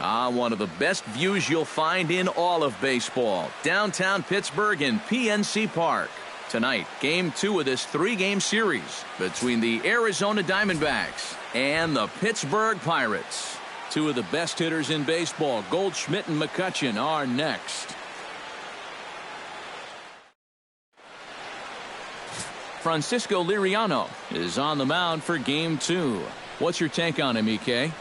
One of the best views you'll find in all of baseball. Downtown Pittsburgh in PNC Park. Tonight, Game 2 of this 3-game series between the Arizona Diamondbacks and the Pittsburgh Pirates. Two of the best hitters in baseball, Goldschmidt and McCutchen, are next. Francisco Liriano is on the mound for Game 2. What's your take on him, EK?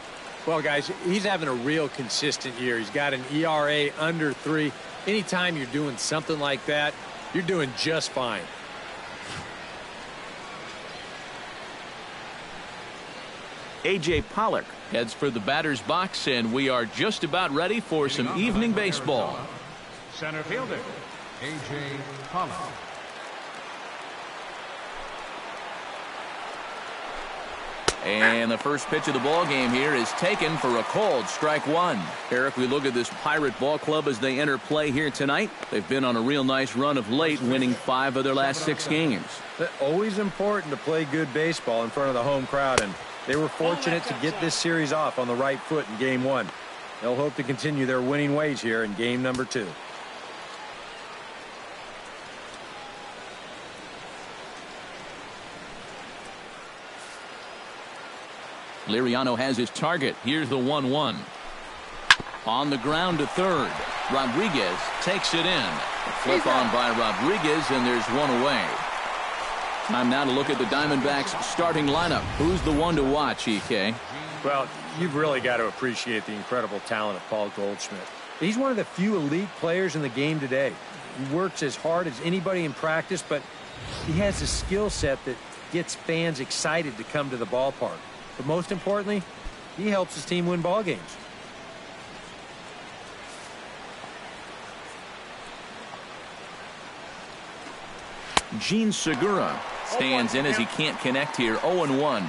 Well, guys, he's having a real consistent year. He's got an ERA under 3. Anytime you're doing something like that, you're doing just fine. A.J. Pollock heads for the batter's box, and we are just about ready for some evening baseball. Center fielder, A.J. Pollock. And the first pitch of the ball game here is taken for a called strike one. Eric, we look at this Pirate ball club as they enter play here tonight. They've been on a real nice run of late, winning 5 of their last 6 games. Always important to play good baseball in front of the home crowd, and they were fortunate to get this series off on the right foot in Game 1. They'll hope to continue their winning ways here in game number 2. Liriano has his target. Here's the 1-1. On the ground to third. Rodriguez takes it in. A flip on by Rodriguez, and there's one away. Time now to look at the Diamondbacks starting lineup. Who's the one to watch, EK? Well, you've really got to appreciate the incredible talent of Paul Goldschmidt. He's one of the few elite players in the game today. He works as hard as anybody in practice, but he has a skill set that gets fans excited to come to the ballpark. But most importantly, he helps his team win ball games. Gene Segura stands in as he can't connect here. 0-1.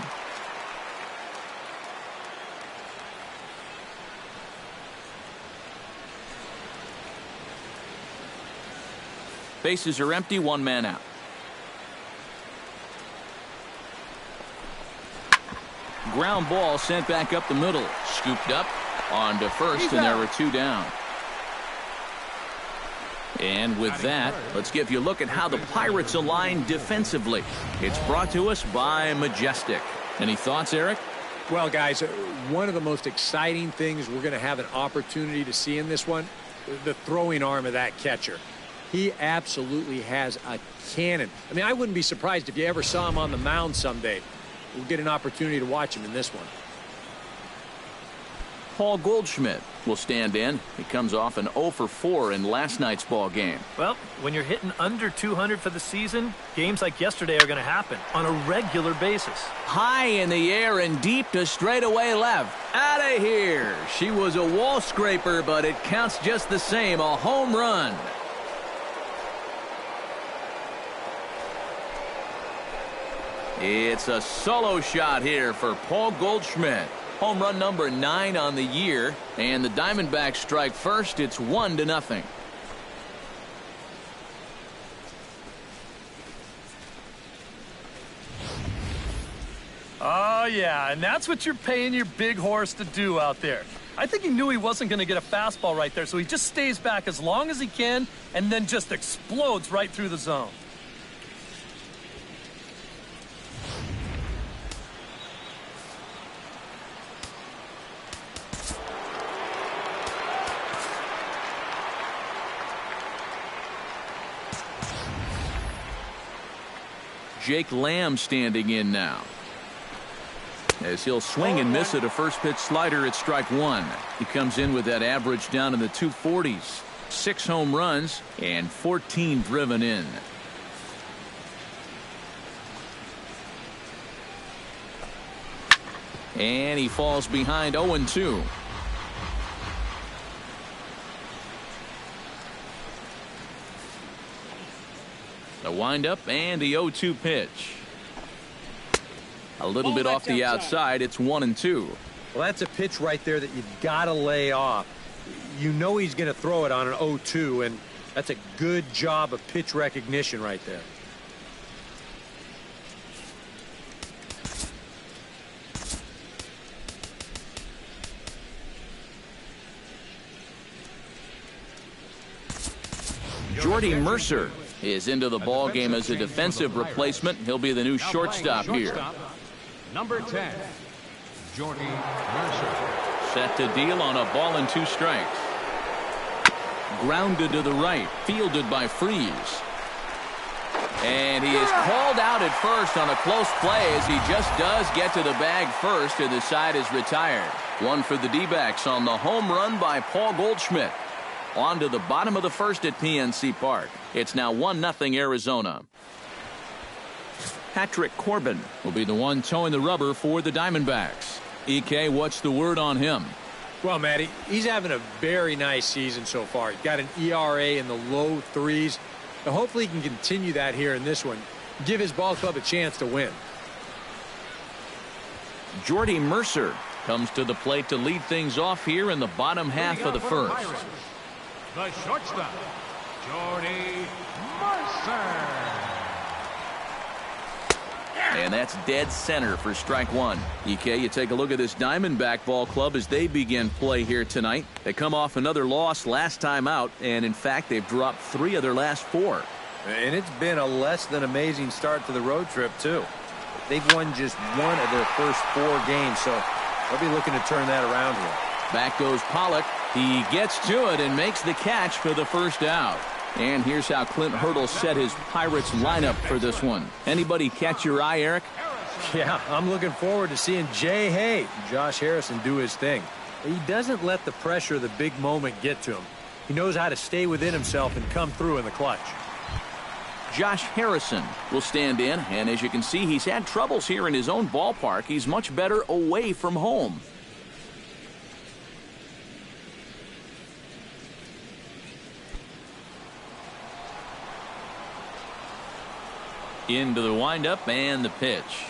Bases are empty, 1 man out. Ground ball sent back up the middle. Scooped up on to first, and there were 2 down. And with that, let's give you a look at how the Pirates align defensively. It's brought to us by Majestic. Any thoughts, Eric? Well, guys, one of the most exciting things we're going to have an opportunity to see in this one, the throwing arm of that catcher. He absolutely has a cannon. I mean, I wouldn't be surprised if you ever saw him on the mound someday. We'll get an opportunity to watch him in this one. Paul Goldschmidt will stand in. He comes off an 0 for 4 in last night's ball game. Well, when you're hitting under 200 for the season, games like yesterday are going to happen on a regular basis. High in the air and deep to straightaway left. Out of here. She was a wall scraper, but it counts just the same. A home run. It's a solo shot here for Paul Goldschmidt. Home run number 9 on the year, and the Diamondbacks strike first. It's 1-0. Oh, yeah, and that's what you're paying your big horse to do out there. I think he knew he wasn't going to get a fastball right there, so he just stays back as long as he can and then just explodes right through the zone. Jake Lamb standing in now. As he'll swing and miss at a first pitch slider at strike 1. He comes in with that average down in the 240s. 6 home runs and 14 driven in. And he falls behind 0-2. A windup and the 0-2 pitch. A little bit off the outside. It's 1-2. Well, that's a pitch right there that you've got to lay off. You know he's going to throw it on an 0-2, and that's a good job of pitch recognition right there. Jordy Mercer is into the ball game as a defensive replacement. He'll be the new shortstop here. Number 10, Jordy Mercer. Set to deal on a ball and 2 strikes. Grounded to the right, fielded by Freeze. And he is called out at first on a close play as he just does get to the bag first, and the side is retired. One for the D-backs on the home run by Paul Goldschmidt. On to the bottom of the first at PNC Park. It's now 1-0 Arizona. Patrick Corbin will be the one towing the rubber for the Diamondbacks. EK, what's the word on him? Well, Matty, he's having a very nice season so far. He's got an ERA in the low 3s. Now, hopefully he can continue that here in this one. Give his ball club a chance to win. Jordy Mercer comes to the plate to lead things off here in the bottom half of the first. The shortstop, Jordy Mercer. And that's dead center for strike one. EK, you take a look at this Diamondback ball club as they begin play here tonight. They come off another loss last time out, and in fact, they've dropped 3 of their last 4. And it's been a less than amazing start to the road trip, too. They've won just 1 of their first 4 games, so they'll be looking to turn that around here. Back goes Pollock. He gets to it and makes the catch for the first out. And here's how Clint Hurdle set his Pirates lineup for this one. Anybody catch your eye, Eric? Yeah, I'm looking forward to seeing Jay Hay, Josh Harrison, do his thing. He doesn't let the pressure of the big moment get to him. He knows how to stay within himself and come through in the clutch. Josh Harrison will stand in, and as you can see, he's had troubles here in his own ballpark. He's much better away from home. Into the windup and the pitch.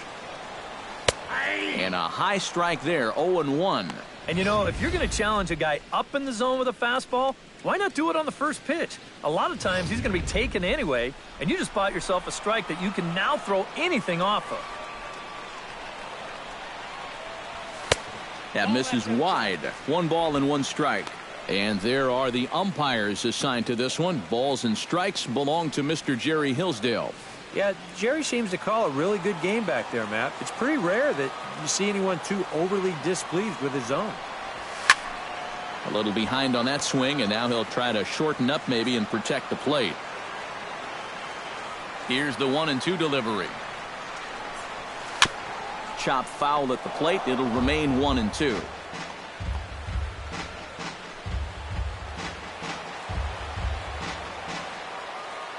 And a high strike there, 0-1. And you know, if you're going to challenge a guy up in the zone with a fastball, why not do it on the first pitch? A lot of times he's going to be taken anyway, and you just bought yourself a strike that you can now throw anything off of. That misses wide. 1 ball and 1 strike. And there are the umpires assigned to this one. Balls and strikes belong to Mr. Jerry Hillsdale. Yeah, Jerry seems to call a really good game back there, Matt. It's pretty rare that you see anyone too overly displeased with his zone. A little behind on that swing, and now he'll try to shorten up maybe and protect the plate. Here's the 1-2 delivery. Chop foul at the plate. It'll remain 1-2.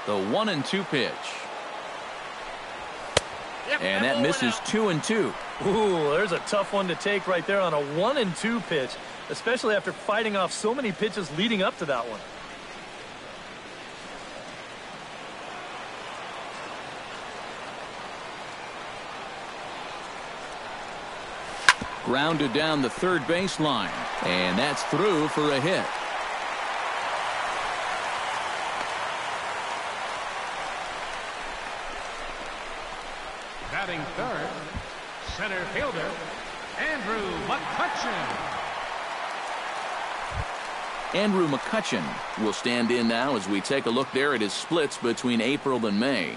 The 1-2 pitch. And that misses 2-2. Ooh, there's a tough one to take right there on a 1-2 pitch, especially after fighting off so many pitches leading up to that one. Grounded down the third baseline, and that's through for a hit. Batting third, center fielder, Andrew McCutchen. Andrew McCutchen will stand in now as we take a look there at his splits between April and May.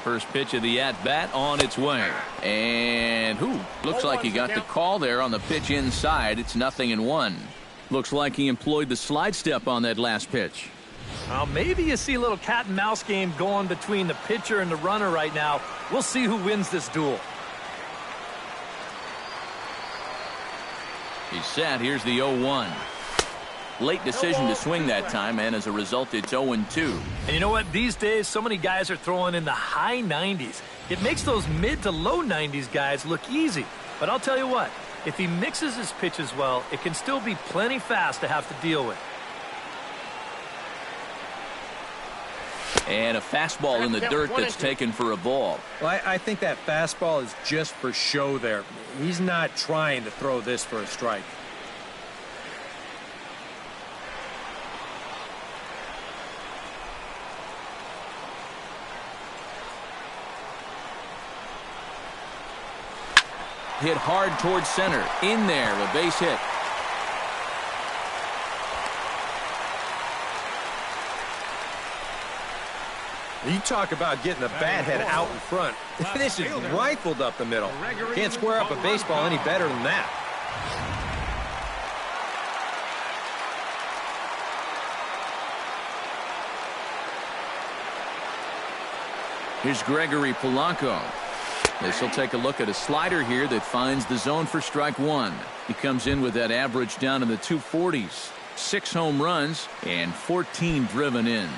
First pitch of the at-bat on its way. And looks like he got the call there on the pitch inside. It's 0-1. Looks like he employed the slide step on that last pitch. Well, maybe you see a little cat and mouse game going between the pitcher and the runner right now. We'll see who wins this duel. He's set. Here's the 0-1. Late decision to swing that time, and as a result, it's 0-2. And you know what? These days, so many guys are throwing in the high 90s. It makes those mid to low 90s guys look easy. But I'll tell you what, if he mixes his pitches well, it can still be plenty fast to have to deal with. And a fastball in the dirt that's taken for a ball. Well, I think that fastball is just for show there. He's not trying to throw this for a strike. hit hard towards center. In there, a base hit. You talk about getting the bat head out in front. This is rifled up the middle. Can't square up a baseball any better than that. Here's Gregory Polanco. This will take a look at a slider here that finds the zone for strike one. He comes in with that average down in the 240s. 6 home runs and 14 driven in.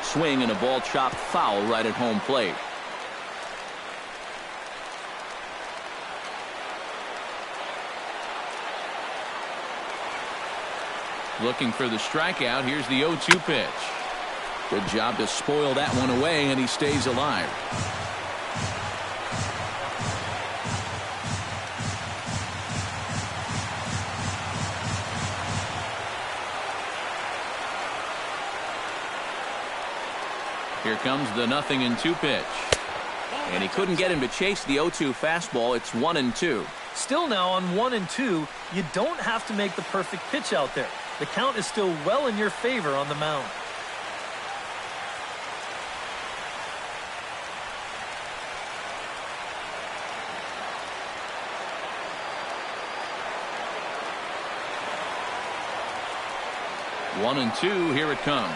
Swing and a ball chopped foul right at home plate. Looking for the strikeout. Here's the 0-2 pitch. Good job to spoil that one away, and he stays alive. Here comes the 0-2 pitch. And he couldn't get him to chase the 0-2 fastball. It's 1-2. Still now on 1-2, you don't have to make the perfect pitch out there. The count is still well in your favor on the mound. One and two, here it comes.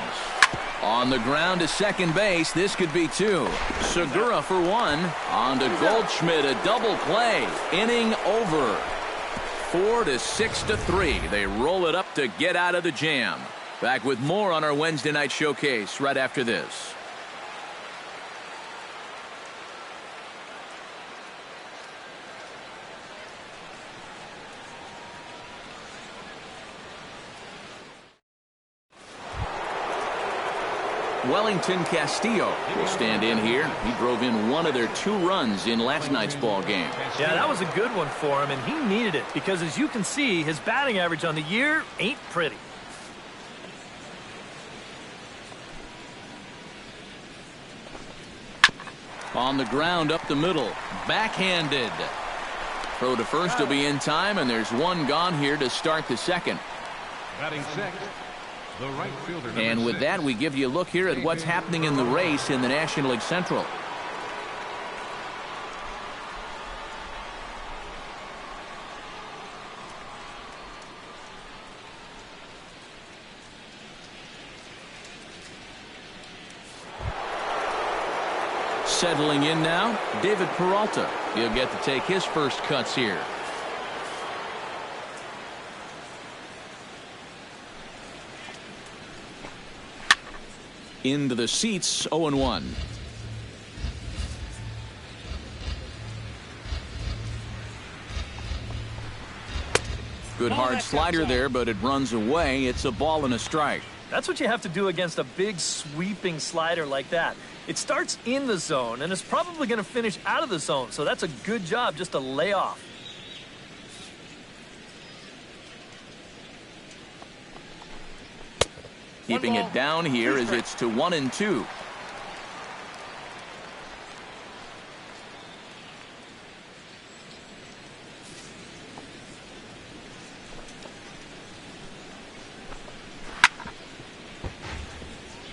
On the ground to second base, this could be 2. Segura for 1. On to Goldschmidt, a double play. Inning over. 4-6-3. They roll it up to get out of the jam. Back with more on our Wednesday night showcase right after this. Wellington Castillo will stand in here. He drove in one of their 2 runs in last night's ball game. Yeah, that was a good one for him, and he needed it because, as you can see, his batting average on the year ain't pretty. On the ground up the middle. Backhanded. Throw to first will be in time, and there's 1 gone here to start the second. Batting sixth, the right fielder. And with that, we give you a look here at what's happening in the race in the National League Central. Settling in now, David Peralta. He'll get to take his first cuts here. Into the seats, 0-1. Good hard slider there, but it runs away. It's a ball and a strike. That's what you have to do against a big sweeping slider like that. It starts in the zone, and it's probably going to finish out of the zone, so that's a good job just to lay off. Keeping it down here as it's to 1-2.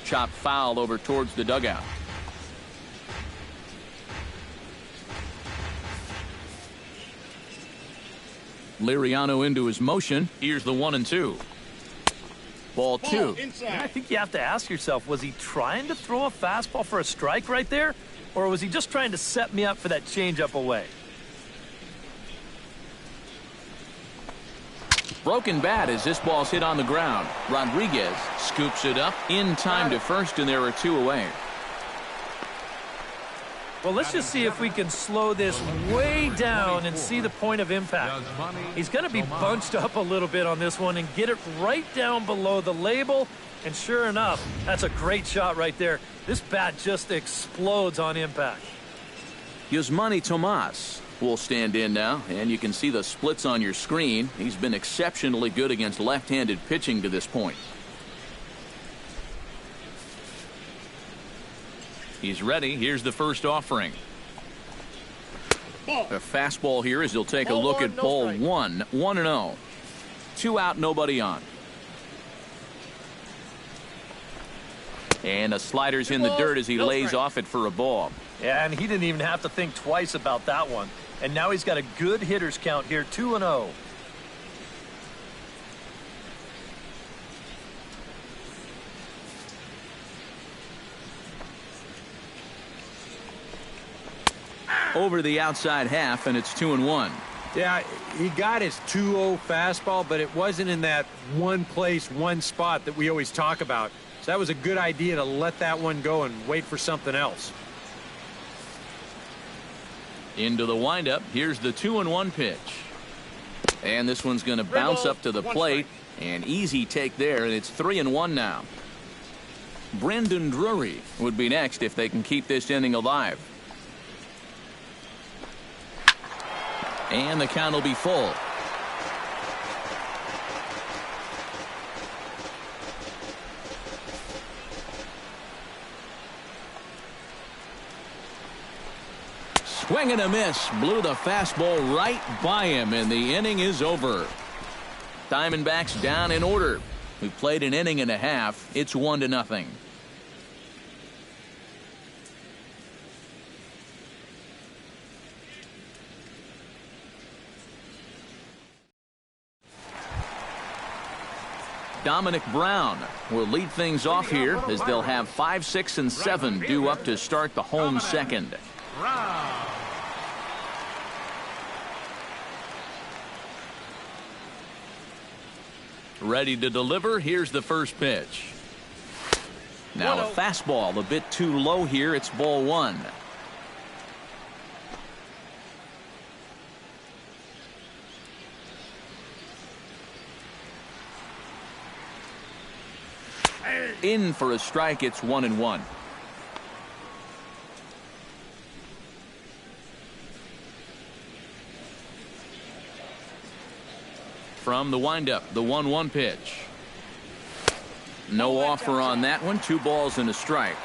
Chop foul over towards the dugout. Liriano into his motion. Here's the 1-2. Ball 2. And I think you have to ask yourself, was he trying to throw a fastball for a strike right there? Or was he just trying to set me up for that changeup away? Broken bat as this ball's hit on the ground. Rodriguez scoops it up in time to first, and there are 2 away. Well, let's just see if we can slow this way down and see the point of impact. He's going to be bunched up a little bit on this one and get it right down below the label. And sure enough, that's a great shot right there. This bat just explodes on impact. Yusmani Tomas will stand in now, and you can see the splits on your screen. He's been exceptionally good against left-handed pitching to this point. He's ready. Here's the first offering. A fastball here as he'll take a look at ball one. 1-0. 2 out, nobody on. And a slider's in the dirt as he lays off it for a ball. Yeah, and he didn't even have to think twice about that one. And now he's got a good hitter's count here, 2-0. Over the outside half, and it's 2-1. Yeah, he got his 2-0 fastball, but it wasn't in that one place, one spot that we always talk about. So that was a good idea to let that one go and wait for something else. Into the windup. Here's the 2-1 pitch. And this one's going to bounce up to the plate. An easy take there, and it's 3-1 now. Brandon Drury would be next if they can keep this inning alive. And the count will be full. Swing and a miss. Blew the fastball right by him, and the inning is over. Diamondbacks down in order. We played an inning and a half. It's 1-0. Dominic Brown will lead things off here as they'll have 5, 6, and 7 due up to start the home second. Ready to deliver. Here's the first pitch. Now a fastball a bit too low here. It's ball 1. In for a strike. It's 1-1. From the windup, the 1-1 pitch. No offer on that one. 2 balls and a strike.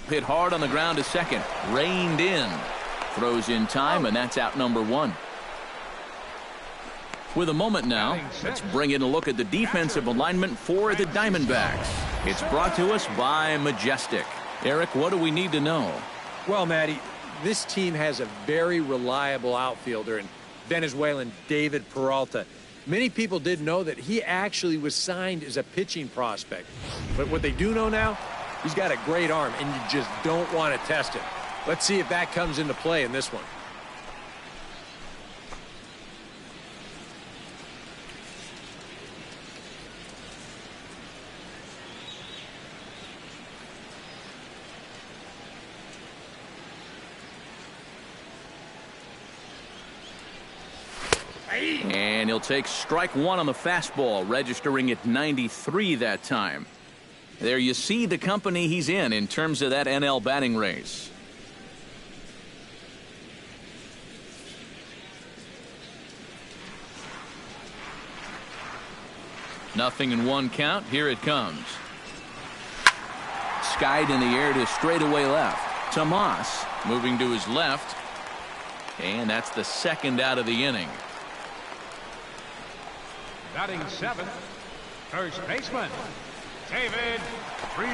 Hit hard on the ground to second. Reined in. Throws in time, and that's out number 1. With a moment now, let's bring in a look at the defensive alignment for the Diamondbacks. It's brought to us by Majestic. Eric, what do we need to know? Well, Matty, this team has a very reliable outfielder in Venezuelan David Peralta. Many people didn't know that he actually was signed as a pitching prospect. But what they do know now, he's got a great arm, and you just don't want to test it. Let's see if that comes into play in this one. And he'll take strike 1 on the fastball, registering at 93 that time. There you see the company he's in terms of that NL batting race. Nothing in 1 count. Here it comes. Skied in the air to straightaway left. Tomas moving to his left. And that's the second out of the inning. Batting 7, first baseman, David Freese.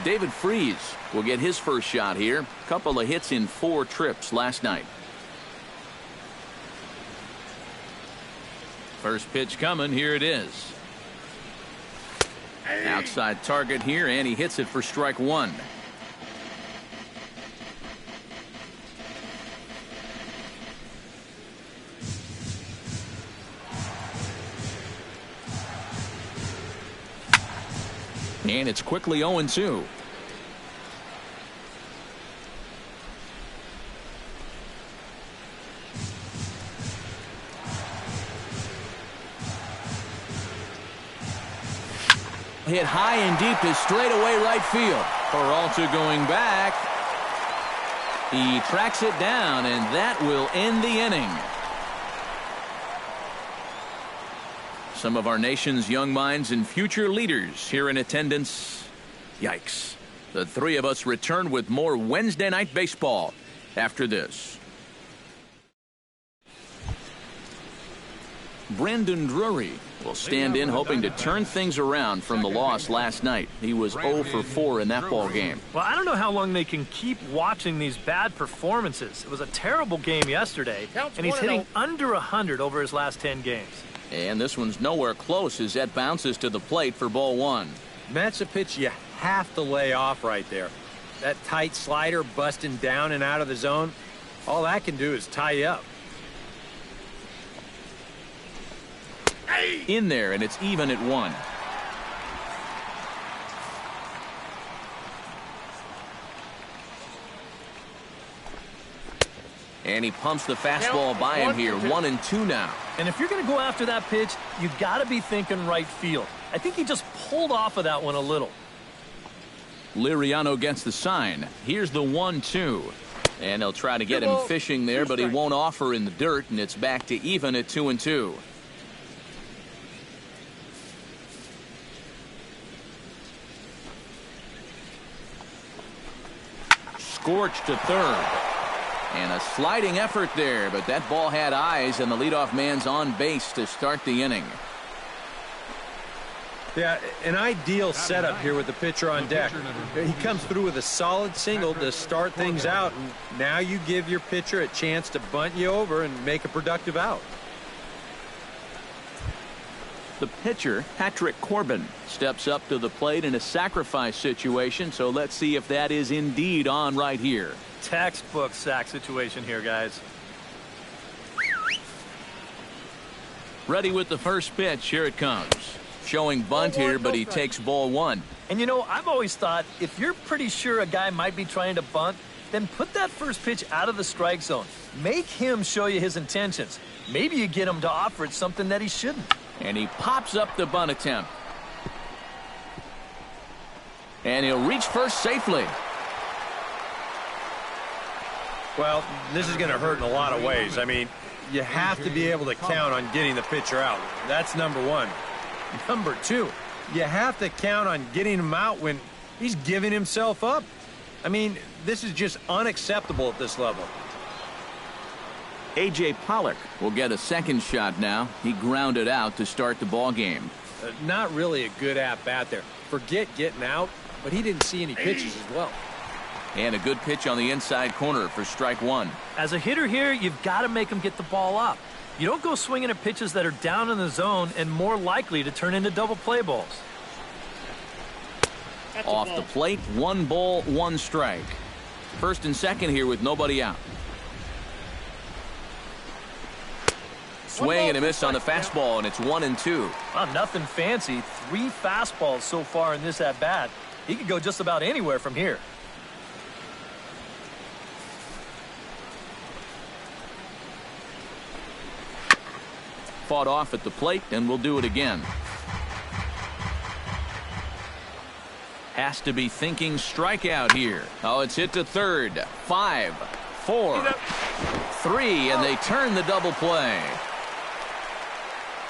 David Freese will get his first shot here. Couple of hits in 4 trips last night. First pitch coming. Here it is. Outside target here, and he hits it for strike 1. And it's quickly 0-2. hit high and deep to straightaway right field. Peralta going back. He tracks it down, and that will end the inning. Some of our nation's young minds and future leaders here in attendance. Yikes. The three of us return with more Wednesday Night Baseball after this. Brandon Drury will stand in hoping to turn things around from the loss last night. He was 0 for 4 in that ball game. Well, I don't know how long they can keep watching these bad performances. It was a terrible game yesterday, and he's hitting under 100 over his last 10 games. And this one's nowhere close as that bounces to the plate for ball one. That's a pitch you have to lay off right there. That tight slider busting down and out of the zone, all that can do is tie you up. In there, and it's even at 1. And he pumps the fastball by him here. 1-2 now. And if you're going to go after that pitch, you got to be thinking right field. I think he just pulled off of that one a little. Liriano gets the sign. Here's the 1-2. And they'll try to get him fishing there, but he won't offer in the dirt, and it's back to even at 2-2. Scorched to third. And a sliding effort there, but that ball had eyes, and the leadoff man's on base to start the inning. Yeah, an ideal setup here with the pitcher on deck. He comes through with a solid single to start things out, and now you give your pitcher a chance to bunt you over and make a productive out. The pitcher, Patrick Corbin, steps up to the plate in a sacrifice situation, so let's see if that is indeed on right here. Textbook sack situation here, guys. Ready with the first pitch. Here it comes. Showing bunt here, but he takes ball one. And you know, I've always thought if you're pretty sure a guy might be trying to bunt, then put that first pitch out of the strike zone. Make him show you his intentions. Maybe you get him to offer it something that he shouldn't. And he pops up the bunt attempt. And he'll reach first safely. Well, this is going to hurt in a lot of ways. I mean, you have to be able to count on getting the pitcher out. That's number one. Number two, you have to count on getting him out when he's giving himself up. I mean, this is just unacceptable at this level. A.J. Pollock will get a second shot now. He grounded out to start the ball game. Not really a good at-bat there. Forget getting out, but he didn't see any pitches as well. And a good pitch on the inside corner for strike one. As a hitter here, you've got to make him get the ball up. You don't go swinging at pitches that are down in the zone and more likely to turn into double play balls. Off the plate, 1 ball, 1 strike. First and second here with nobody out. Swing and a miss on the fastball, and it's 1-2. Oh, nothing fancy. 3 fastballs so far in this at-bat. He could go just about anywhere from here. Fought off at the plate, and we'll do it again. Has to be thinking strikeout here. Oh, it's hit to third. 5, 4, 3, and they turn the double play.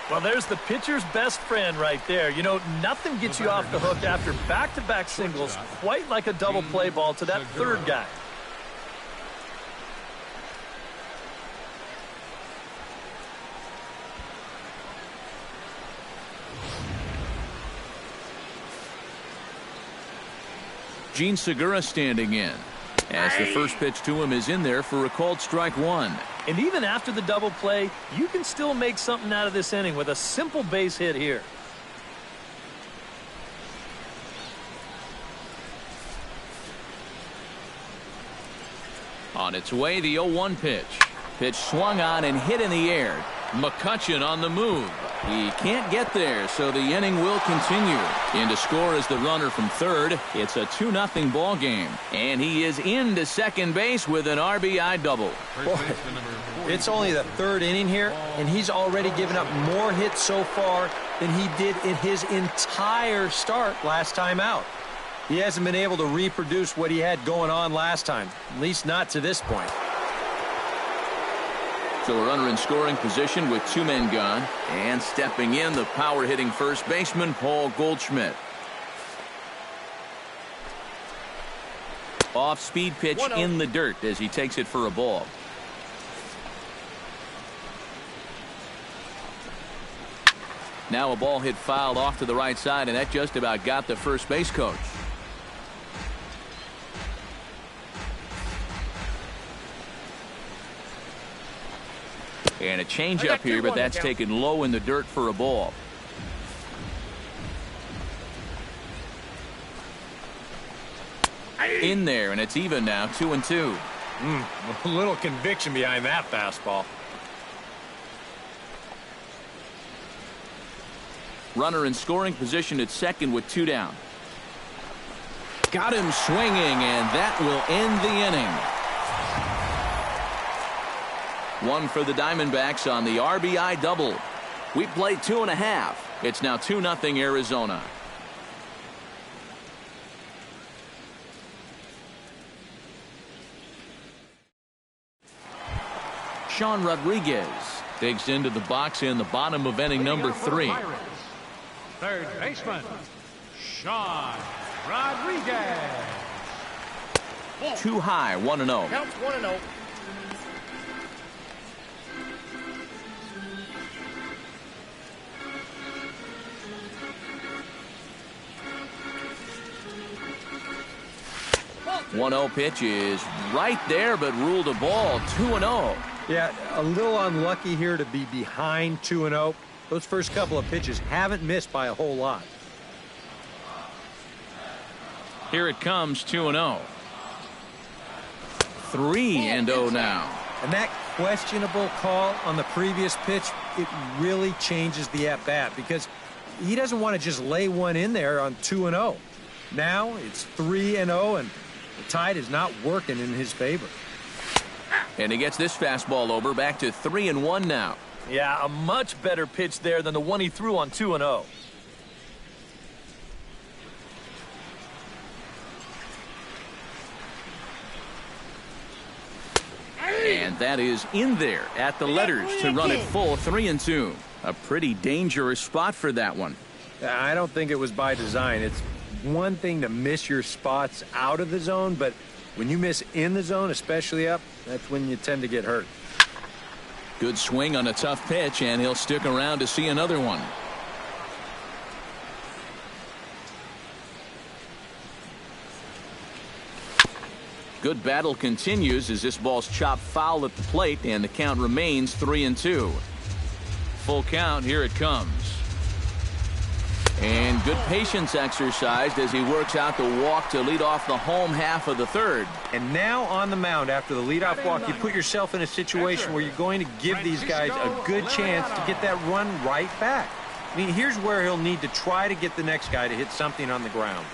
Well, there's the pitcher's best friend right there. You know, nothing gets you off the hook after back-to-back singles quite like a double play ball to that third guy. Gene Segura standing in, as the first pitch to him is in there for a called strike one. And even after the double play, you can still make something out of this inning with a simple base hit here. On its way, the 0-1 pitch. Pitch swung on and hit in the air. McCutchen on the move. He can't get there, so the inning will continue. In to score is the runner from third. It's a 2-0 ball game. And he is into second base with an RBI double. Boy, it's only the third inning here, and he's already given up more hits so far than he did in his entire start last time out. He hasn't been able to reproduce what he had going on last time, at least not to this point. So a runner in scoring position with 2 men gone. And stepping in, the power-hitting first baseman, Paul Goldschmidt. Off-speed pitch in the dirt as he takes it for a ball. Now a ball hit fouled off to the right side, and that just about got the first base coach. And a changeup here, but that's taken low in the dirt for a ball. In there, and it's even now, 2-2. A little conviction behind that fastball. Runner in scoring position at second with 2 down. Got him swinging, and that will end the inning. 1 for the Diamondbacks on the RBI double. We played 2.5. It's now 2-0 Arizona. Sean Rodriguez digs into the box in the bottom of inning number 3. Third baseman, Sean Rodriguez. Too high, 1-0. Counts 1-0. One-0 pitch is right there, but ruled a ball. 2-0. Yeah, a little unlucky here to be behind 2-0. Those first couple of pitches haven't missed by a whole lot. Here it comes, 2-0. 3-0 now. And that questionable call on the previous pitch, it really changes the at-bat because he doesn't want to just lay one in there on 2-0. Now it's 3-0, and the tide is not working in his favor. And he gets this fastball over, back to 3-1 now. Yeah, a much better pitch there than the one he threw on 2-0. And that is in there at the letters to run it full, 3-2. A pretty dangerous spot for that one. I don't think it was by design. It's one thing to miss your spots out of the zone, but when you miss in the zone, especially up, that's when you tend to get hurt. Good swing on a tough pitch, and he'll stick around to see another one. Good battle continues as this ball's chopped foul at the plate, and the count remains 3-2. Full count, here it comes. And good patience exercised as he works out the walk to lead off the home half of the third. And now on the mound after the leadoff walk, you put yourself in a situation where you're going to give these guys a good chance to get that run right back. I mean, here's where he'll need to try to get the next guy to hit something on the ground.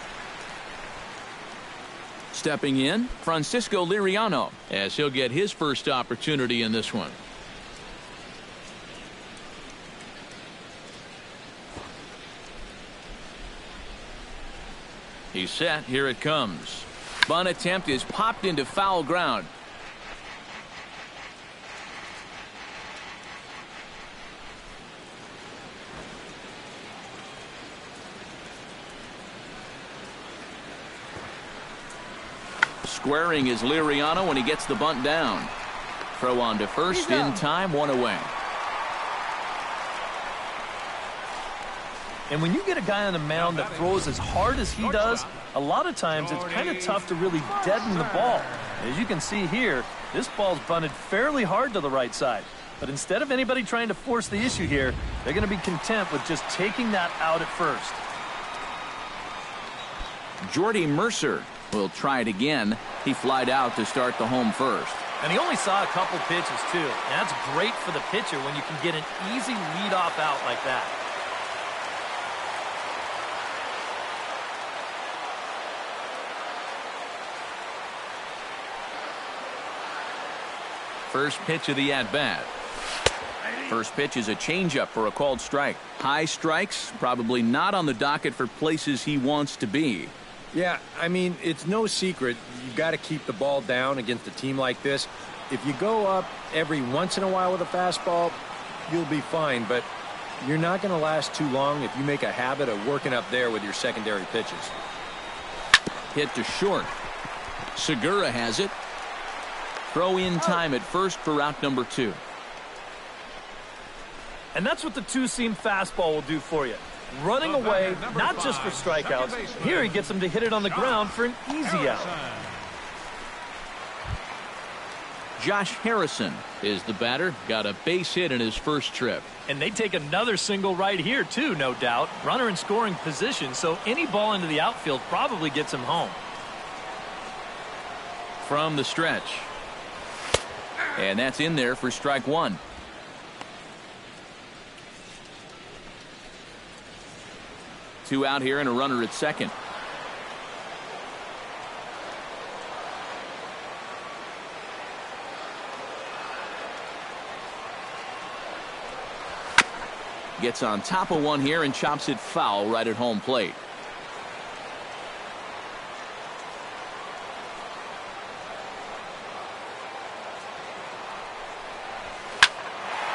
Stepping in, Francisco Liriano, as he'll get his first opportunity in this one. He's set. Here it comes. Bunt attempt is popped into foul ground. Squaring is Liriano when he gets the bunt down. Throw on to first in time, 1 away. And when you get a guy on the mound that throws as hard as he does, a lot of times it's kind of tough to really deaden the ball. As you can see here, this ball's bunted fairly hard to the right side. But instead of anybody trying to force the issue here, they're going to be content with just taking that out at first. Jordy Mercer will try it again. He flied out to start the home first. And he only saw a couple pitches, too. And that's great for the pitcher when you can get an easy leadoff out like that. First pitch of the at-bat. First pitch is a changeup for a called strike. High strikes, probably not on the docket for places he wants to be. Yeah, I mean, it's no secret. You got to keep the ball down against a team like this. If you go up every once in a while with a fastball, you'll be fine, but you're not going to last too long if you make a habit of working up there with your secondary pitches. Hit to short. Segura has it. Throw in time at first for out number 2. And that's what the two-seam fastball will do for you. Running away, not just for strikeouts. Here he gets him to hit it on the ground for an easy out. Josh Harrison is the batter. Got a base hit in his first trip. And they take another single right here, too, no doubt. Runner in scoring position, so any ball into the outfield probably gets him home. From the stretch. And that's in there for strike 1. Two out here and a runner at second. Gets on top of one here and chops it foul right at home plate.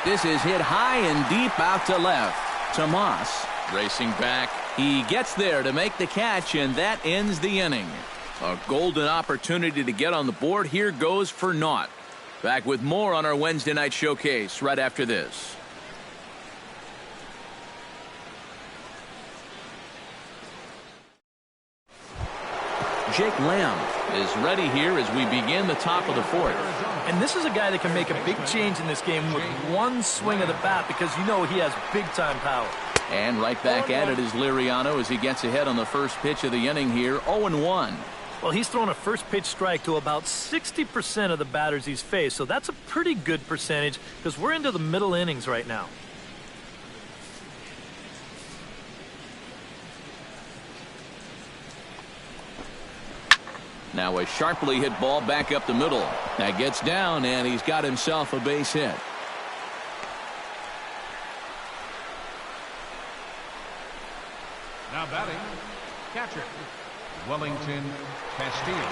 This is hit high and deep out to left. Tomas racing back. He gets there to make the catch, and that ends the inning. A golden opportunity to get on the board here goes for naught. Back with more on our Wednesday night showcase right after this. Jake Lamb is ready here as we begin the top of the 4th. And this is a guy that can make a big change in this game with one swing of the bat because you know he has big-time power. And right back at it is Liriano as he gets ahead on the first pitch of the inning here, 0-1. Well, he's thrown a first pitch strike to about 60% of the batters he's faced, so that's a pretty good percentage because we're into the middle innings right now. Now a sharply hit ball back up the middle. That gets down, and he's got himself a base hit. Now batting, catcher, Wellington Castillo.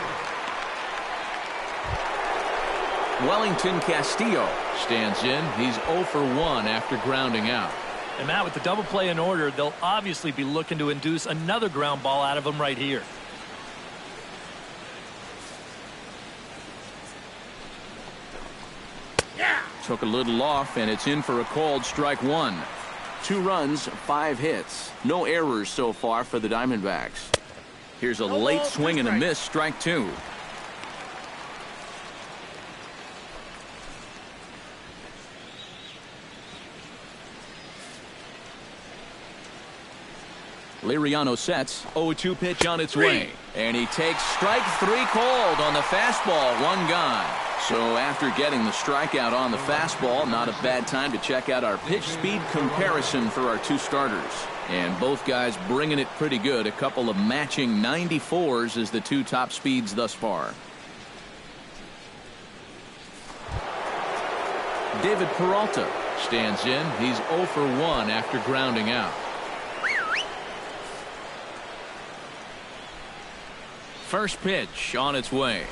Wellington Castillo stands in. He's 0 for 1 after grounding out. And Matt, with the double play in order, they'll obviously be looking to induce another ground ball out of him right here. Took a little off, and it's in for a called strike 1. 2 runs, 5 hits. No errors so far for the Diamondbacks. Here's a late swing and a miss, strike 2. Liriano sets. 0-2 pitch on its way. And he takes strike 3 called on the fastball. 1 gone. So after getting the strikeout on the fastball, not a bad time to check out our pitch speed comparison for our 2 starters. And both guys bringing it pretty good. A couple of matching 94s as the 2 top speeds thus far. David Peralta stands in. He's 0 for 1 after grounding out. First pitch on its way.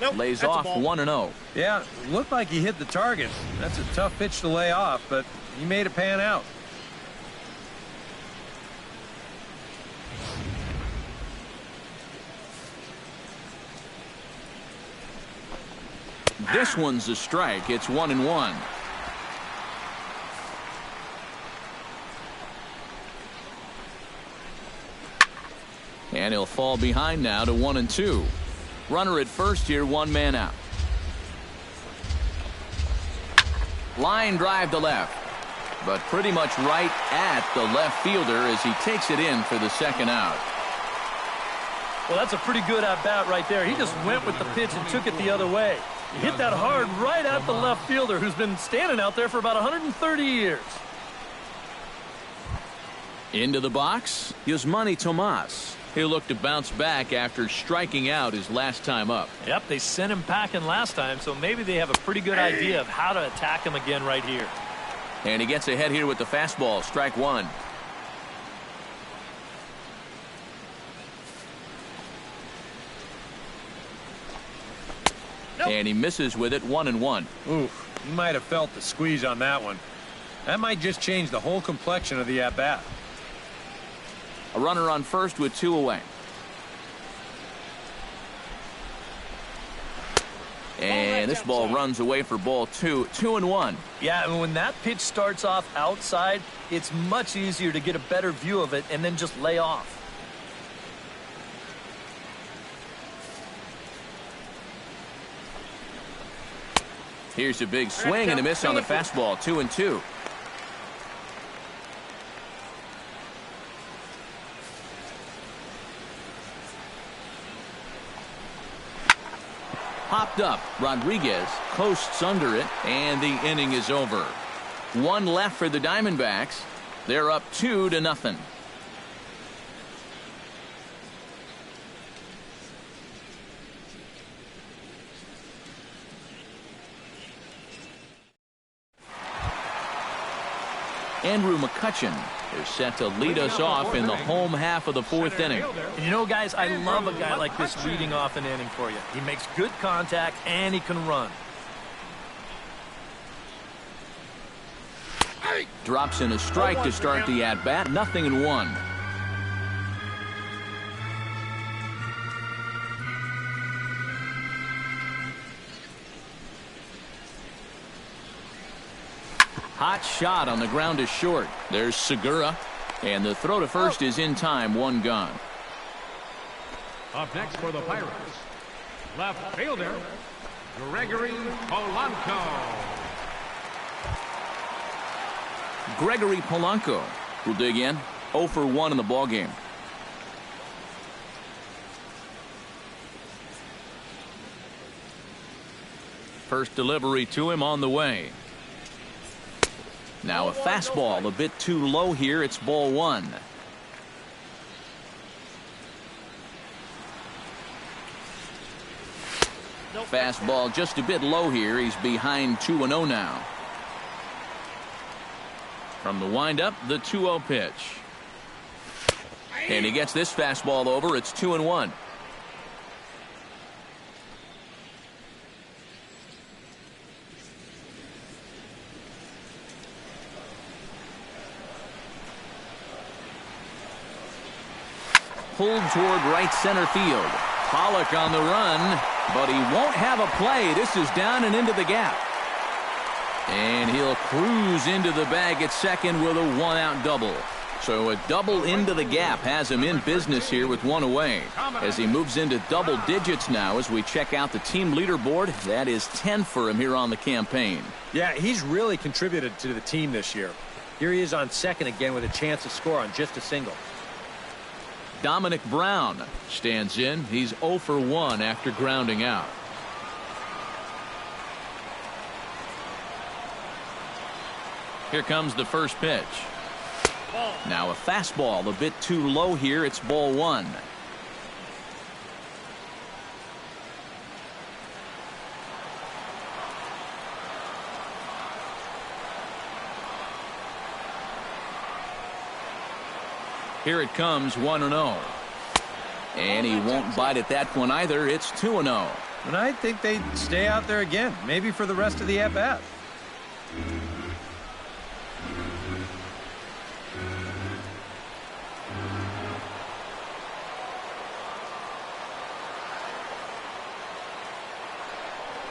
Nope, lays off 1-0. Yeah, looked like he hit the target. That's a tough pitch to lay off, but he made it pan out. This one's a strike. It's 1-1. And he'll fall behind now to 1-2. Runner at first here, 1 man out. Line drive to left, but pretty much right at the left fielder as he takes it in for the 2nd out. Well, that's a pretty good at-bat right there. He just went with the pitch and took it the other way. He hit that hard right at the left fielder who's been standing out there for about 130 years. Into the box, Yasmani Tomas. He'll look to bounce back after striking out his last time up. Yep, they sent him packing last time, so maybe they have a pretty good idea of how to attack him again right here. And he gets ahead here with the fastball, strike one. And he misses with it, 1-1. Oof, he might have felt the squeeze on that one. That might just change the whole complexion of the at-bat. A runner on first with 2 away. And this ball runs away for ball 2, 2-1. Yeah, and when that pitch starts off outside, it's much easier to get a better view of it and then just lay off. Here's a big swing and a miss on the fastball, 2-2. Popped up. Rodriguez coasts under it, and the inning is over. 1 left for the Diamondbacks. They're up 2-0. Andrew McCutchen is set to lead us off in the home half of the 4th inning. And you know, guys, I love a guy like this leading off an inning for you. He makes good contact and he can run. Drops in a strike to start the at-bat, 0-1. Hot shot on the ground is short. There's Segura. And the throw to first is in time, 1 gone. Up next for the Pirates, left fielder, Gregory Polanco. Gregory Polanco will dig in. 0 for 1 in the ballgame. First delivery to him on the way. Now a fastball a bit too low here. It's ball 1. Fastball just a bit low here. He's behind 2-0 now. From the windup, the 2-0 pitch. And he gets this fastball over. It's 2-1. Pulled toward right center field. Pollock on the run, but he won't have a play. This is down and into the gap. And he'll cruise into the bag at second with a 1-out double. So a double into the gap has him in business here with 1 away. As he moves into double digits now as we check out the team leaderboard. That is 10 for him here on the campaign. Yeah, he's really contributed to the team this year. Here he is on second again with a chance to score on just a single. Dominic Brown stands in. He's 0 for 1 after grounding out. Here comes the first pitch. Now a fastball a bit too low here. It's ball 1. Here it comes, 1-0. And he won't bite at that one either. It's 2-0. And I think they stay out there again, maybe for the rest of the at-bat.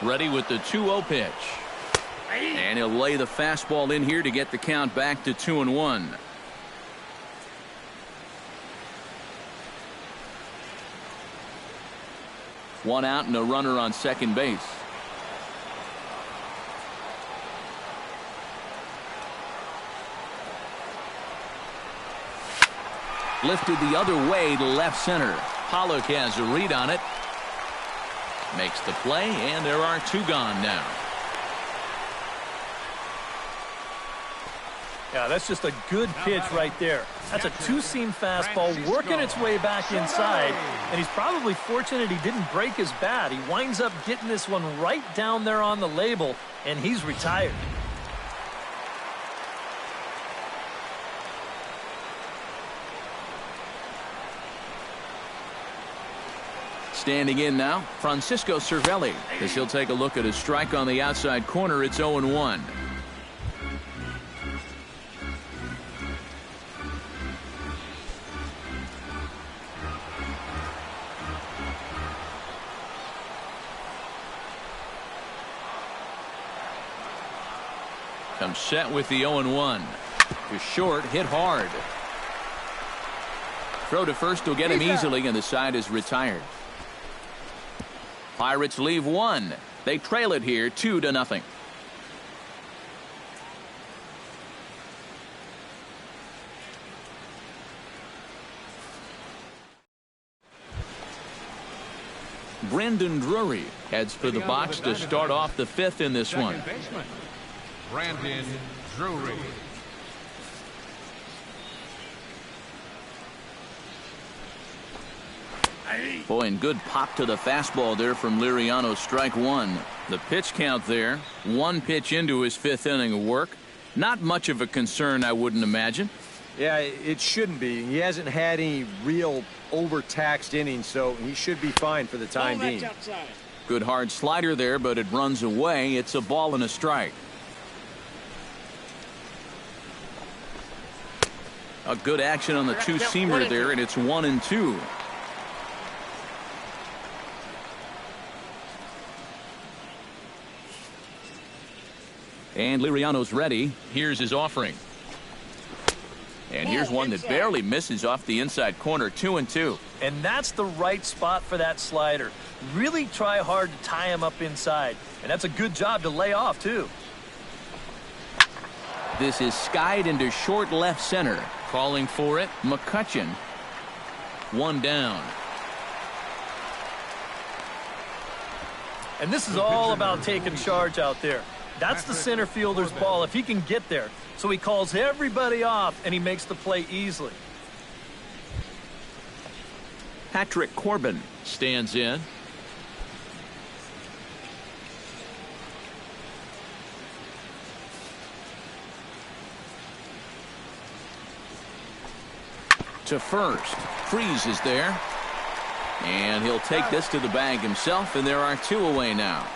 Ready with the 2-0 pitch. And he'll lay the fastball in here to get the count back to 2-1. One out and a runner on second base. Lifted the other way to left center. Pollock has a read on it. Makes the play, and there are 2 gone now. Yeah, that's just a good pitch right there. That's a 2-seam fastball working its way back inside, and he's probably fortunate he didn't break his bat. He winds up getting this one right down there on the label, and he's retired. Standing in now, Francisco Cervelli, as he'll take a look at a strike on the outside corner. It's 0-1. Comes set with the 0-1. To short, hit hard. Throw to first will get him easily, and the side is retired. Pirates leave one. They trail it here 2-0. Brandon Drury heads for the box to start off the fifth in this one. Brandon Drury. Boy, and good pop to the fastball there from Liriano. Strike one. The pitch count there. One pitch into his fifth inning of work. Not much of a concern, I wouldn't imagine. Yeah, it shouldn't be. He hasn't had any real overtaxed innings, so he should be fine for the time being. Good hard slider there, but it runs away. It's a ball and a strike. A good action on the two-seamer there, and it's 1-2. And Liriano's ready. Here's his offering. And here's one that barely misses off the inside corner. 2-2. And that's the right spot for that slider. Really try hard to tie him up inside. And that's a good job to lay off, too. This is skied into short left center. Calling for it, McCutchen. One down. And this is all about taking charge out there. That's the center fielder's ball if he can get there. So he calls everybody off, and he makes the play easily. Patrick Corbin stands in. To first. Freeze is there. And he'll take this to the bag himself, and there are two away now.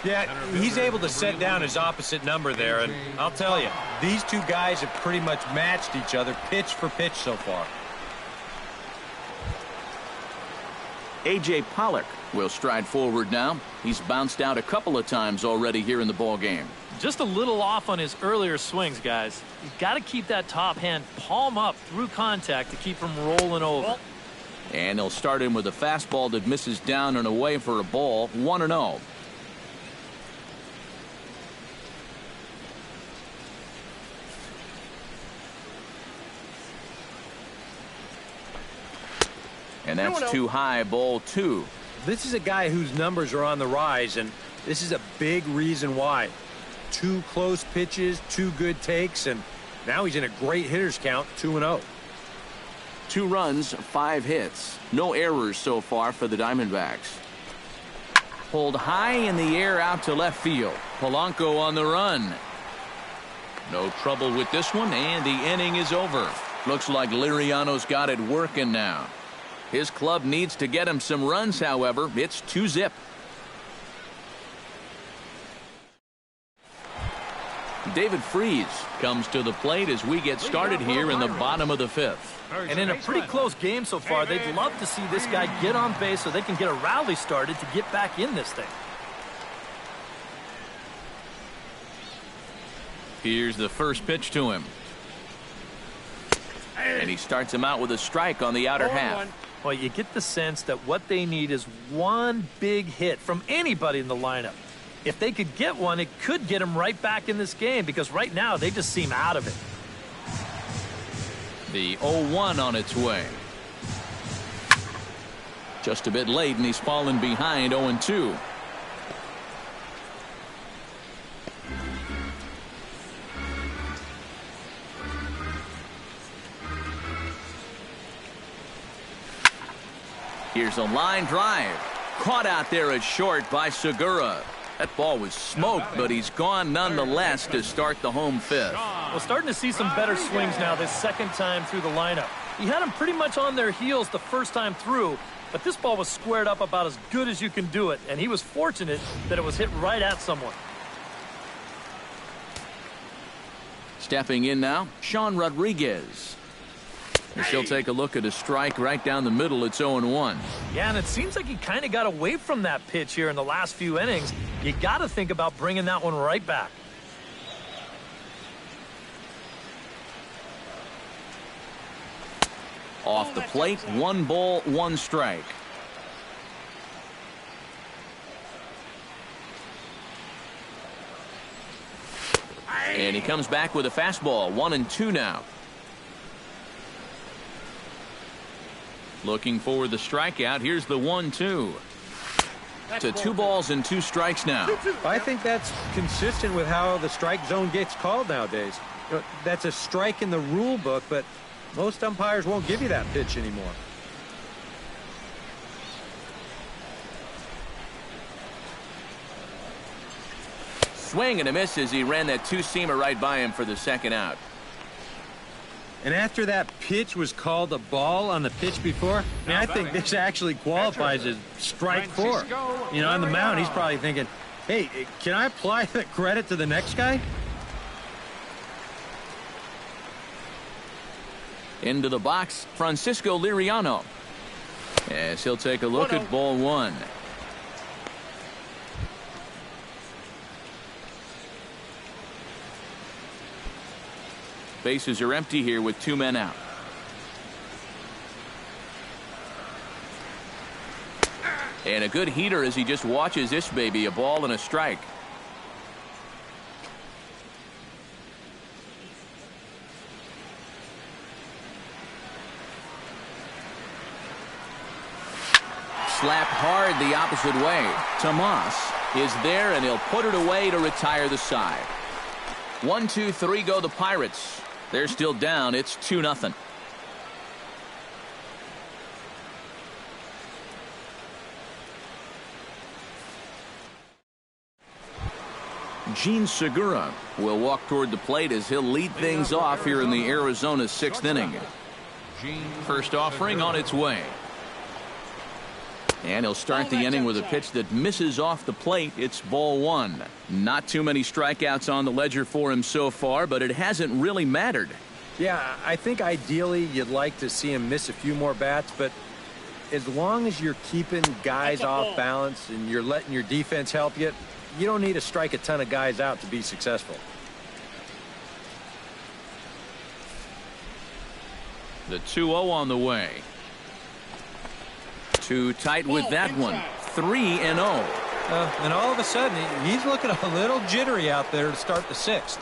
Yeah, he's able to set down his opposite number there, and I'll tell you, these two guys have pretty much matched each other pitch for pitch so far. A.J. Pollock will stride forward now. He's bounced out a couple of times already here in the ball game. Just a little off on his earlier swings, guys. You've got to keep that top hand palm up through contact to keep him rolling over. And they'll start him with a fastball that misses down and away for a ball. 1-0. And that's too high, ball two. This is a guy whose numbers are on the rise, and this is a big reason why. Two close pitches, two good takes, and now he's in a great hitter's count, 2-0. 2 runs, 5 hits. No errors so far for the Diamondbacks. Pulled high in the air out to left field. Polanco on the run. No trouble with this one, and the inning is over. Looks like Liriano's got it working now. His club needs to get him some runs, however. It's 2-0. David Freese comes to the plate as we get started here in the bottom of the fifth. And in a pretty close game so far, they'd love to see this guy get on base so they can get a rally started to get back in this thing. Here's the first pitch to him. And he starts him out with a strike on the outer half. Well, you get the sense that what they need is one big hit from anybody in the lineup. If they could get one, it could get them right back in this game because right now they just seem out of it. The 0-1 on its way. Just a bit late, and he's fallen behind 0-2. Here's a line drive. Caught out there at short by Segura. That ball was smoked, but he's gone nonetheless to start the home fifth. Well, starting to see some better swings now this second time through the lineup. He had them pretty much on their heels the first time through, but this ball was squared up about as good as you can do it, and he was fortunate that it was hit right at someone. Stepping in now, Sean Rodriguez. He'll take a look at a strike right down the middle. It's 0-1. Yeah, and it seems like he kind of got away from that pitch here in the last few innings. You got to think about bringing that one right back. Off the plate, 1 ball, 1 strike. And he comes back with a fastball, 1-2 now. Looking for the strikeout. Here's the 1-2. To 2 balls and 2 strikes now. I think that's consistent with how the strike zone gets called nowadays. You know, that's a strike in the rule book, but most umpires won't give you that pitch anymore. Swing and a miss as he ran that 2-seamer right by him for the second out. And after that pitch was called a ball on the pitch before, I think this actually qualifies as strike 4. You know, on the mound, he's probably thinking, hey, can I apply the credit to the next guy? Into the box, Francisco Liriano. As he'll take a look at ball 1. Bases are empty here with 2 men out. And a good heater as he just watches this baby, a ball and a strike. Slapped hard the opposite way. Tomas is there, and he'll put it away to retire the side. 1, 2, 3 go the Pirates. They're still down. It's 2-0. Gene Segura will walk toward the plate as he'll lead things off here in the Arizona 6th inning. First offering on its way. And he'll start the inning with a pitch that misses off the plate. It's ball 1. Not too many strikeouts on the ledger for him so far, but it hasn't really mattered. Yeah, I think ideally you'd like to see him miss a few more bats, but as long as you're keeping guys off balance and you're letting your defense help you, you don't need to strike a ton of guys out to be successful. The 2-0 on the way. Too tight with that one. 3-0. And all of a sudden, he's looking a little jittery out there to start the 6th.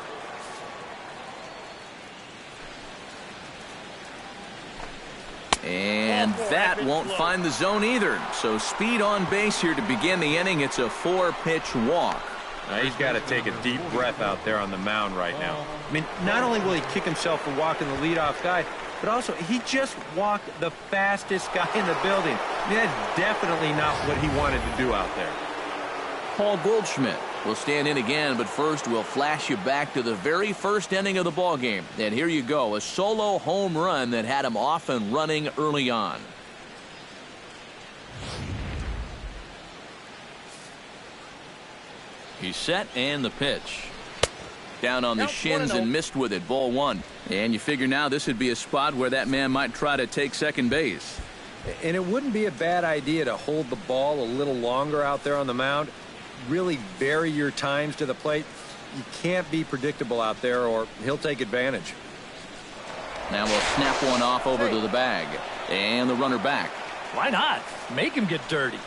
And that won't find the zone either. So speed on base here to begin the inning. It's a 4-pitch walk. Now he's got to take a deep breath out there on the mound right now. I mean, not only will he kick himself for walking the leadoff guy, but also he just walked the fastest guy in the building. I mean, that's definitely not what he wanted to do out there. Paul Goldschmidt will stand in again, but first we'll flash you back to the very first inning of the ball game. And here you go, a solo home run that had him off and running early on. He's set, and the pitch. Down on the shins and missed with it, ball 1. And you figure now this would be a spot where that man might try to take second base. And it wouldn't be a bad idea to hold the ball a little longer out there on the mound. Really vary your times to the plate. You can't be predictable out there or he'll take advantage. Now we'll snap one off over to the bag. And the runner back. Why not? Make him get dirty.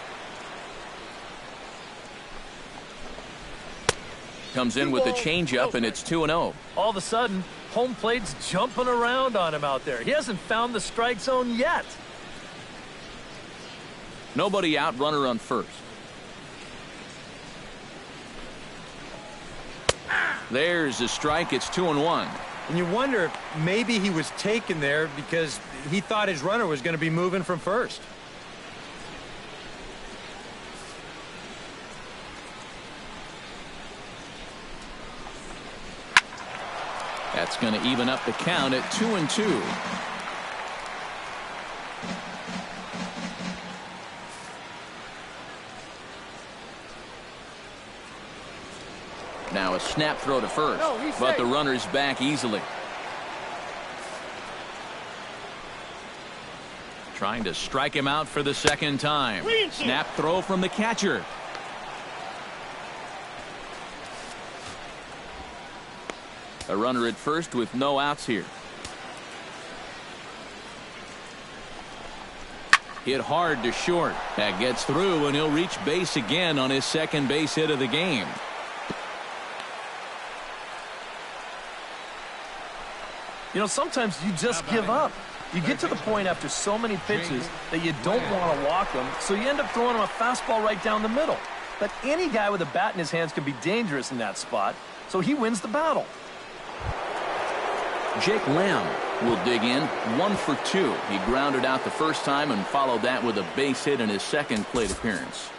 Comes in with the changeup, and it's 2-0. All of a sudden, home plate's jumping around on him out there. He hasn't found the strike zone yet. Nobody out, runner on first. There's a strike. It's 2-1. And you wonder if maybe he was taken there because he thought his runner was going to be moving from first. That's going to even up the count at 2-2. Now a snap throw to first, but the runner's back easily. Trying to strike him out for the second time. Snap throw from the catcher. A runner at first with no outs here. Hit hard to short. That gets through, and he'll reach base again on his second base hit of the game. You know, sometimes you just give up. You get to the point after so many pitches that you don't want to walk them, so you end up throwing them a fastball right down the middle. But any guy with a bat in his hands can be dangerous in that spot, so he wins the battle. Jake Lamb will dig in 1 for 2. He grounded out the first time and followed that with a base hit in his second plate appearance.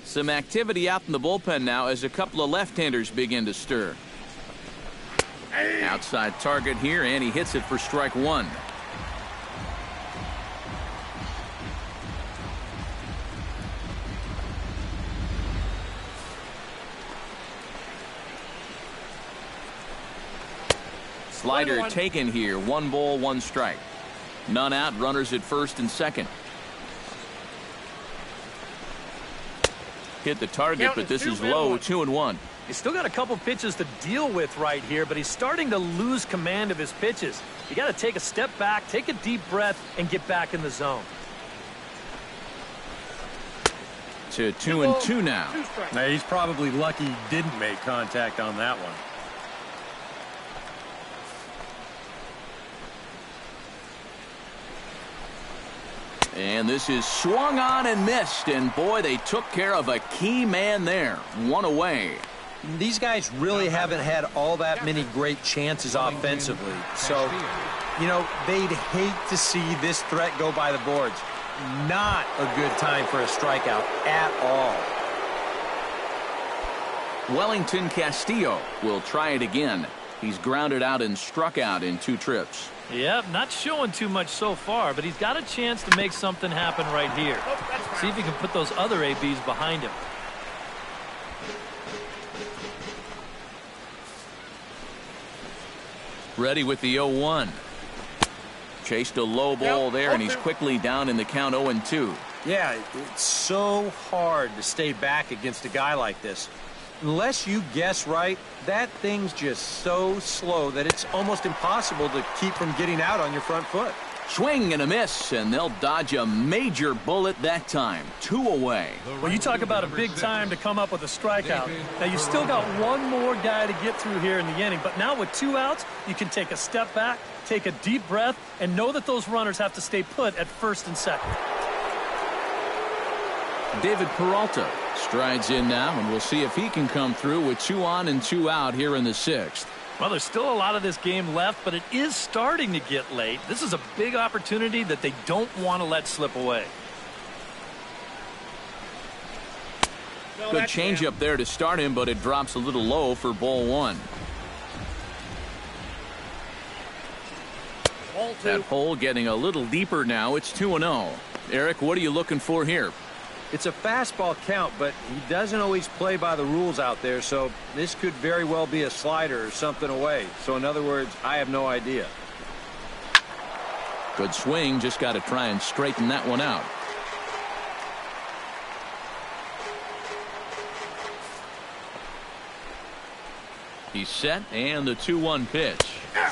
Some activity out in the bullpen now as a couple of left-handers begin to stir. Outside target here, and he hits it for strike 1. Slider taken here. 1 ball, 1 strike. None out, runners at first and second. Hit the target, but this is low. 2-1. He's still got a couple pitches to deal with right here, but he's starting to lose command of his pitches. You got to take a step back, take a deep breath, and get back in the zone. To 2-2 now. Now he's probably lucky he didn't make contact on that one. And this is swung on and missed, and boy, they took care of a key man there. 1 away. These guys really haven't had all that many great chances offensively, so you know they'd hate to see this threat go by the boards. Not a good time for a strikeout at all. Wellington Castillo will try it again. He's grounded out and struck out in 2 trips. Yep, not showing too much so far, but he's got a chance to make something happen right here. See if he can put those other ABs behind him. Ready with the 0-1. Chased a low ball there, and he's quickly down in the count 0-2. Yeah, it's so hard to stay back against a guy like this. Unless you guess right, that thing's just so slow that it's almost impossible to keep from getting out on your front foot. Swing and a miss, and they'll dodge a major bullet that time. 2 away. Well, you talk about a big time to come up with a strikeout. Now, you still got one more guy to get through here in the inning, but now with 2 outs, you can take a step back, take a deep breath, and know that those runners have to stay put at first and second. David Peralta strides in now, and we'll see if he can come through with 2 on and 2 out here in the 6th. Well, there's still a lot of this game left, but it is starting to get late. This is a big opportunity that they don't want to let slip away. Good changeup there to start him, but it drops a little low for ball 1. That hole getting a little deeper now. It's 2-0. Eric, what are you looking for here? It's a fastball count, but he doesn't always play by the rules out there, so this could very well be a slider or something away. So in other words, I have no idea. Good swing, just got to try and straighten that one out. He's set, and the 2-1 pitch.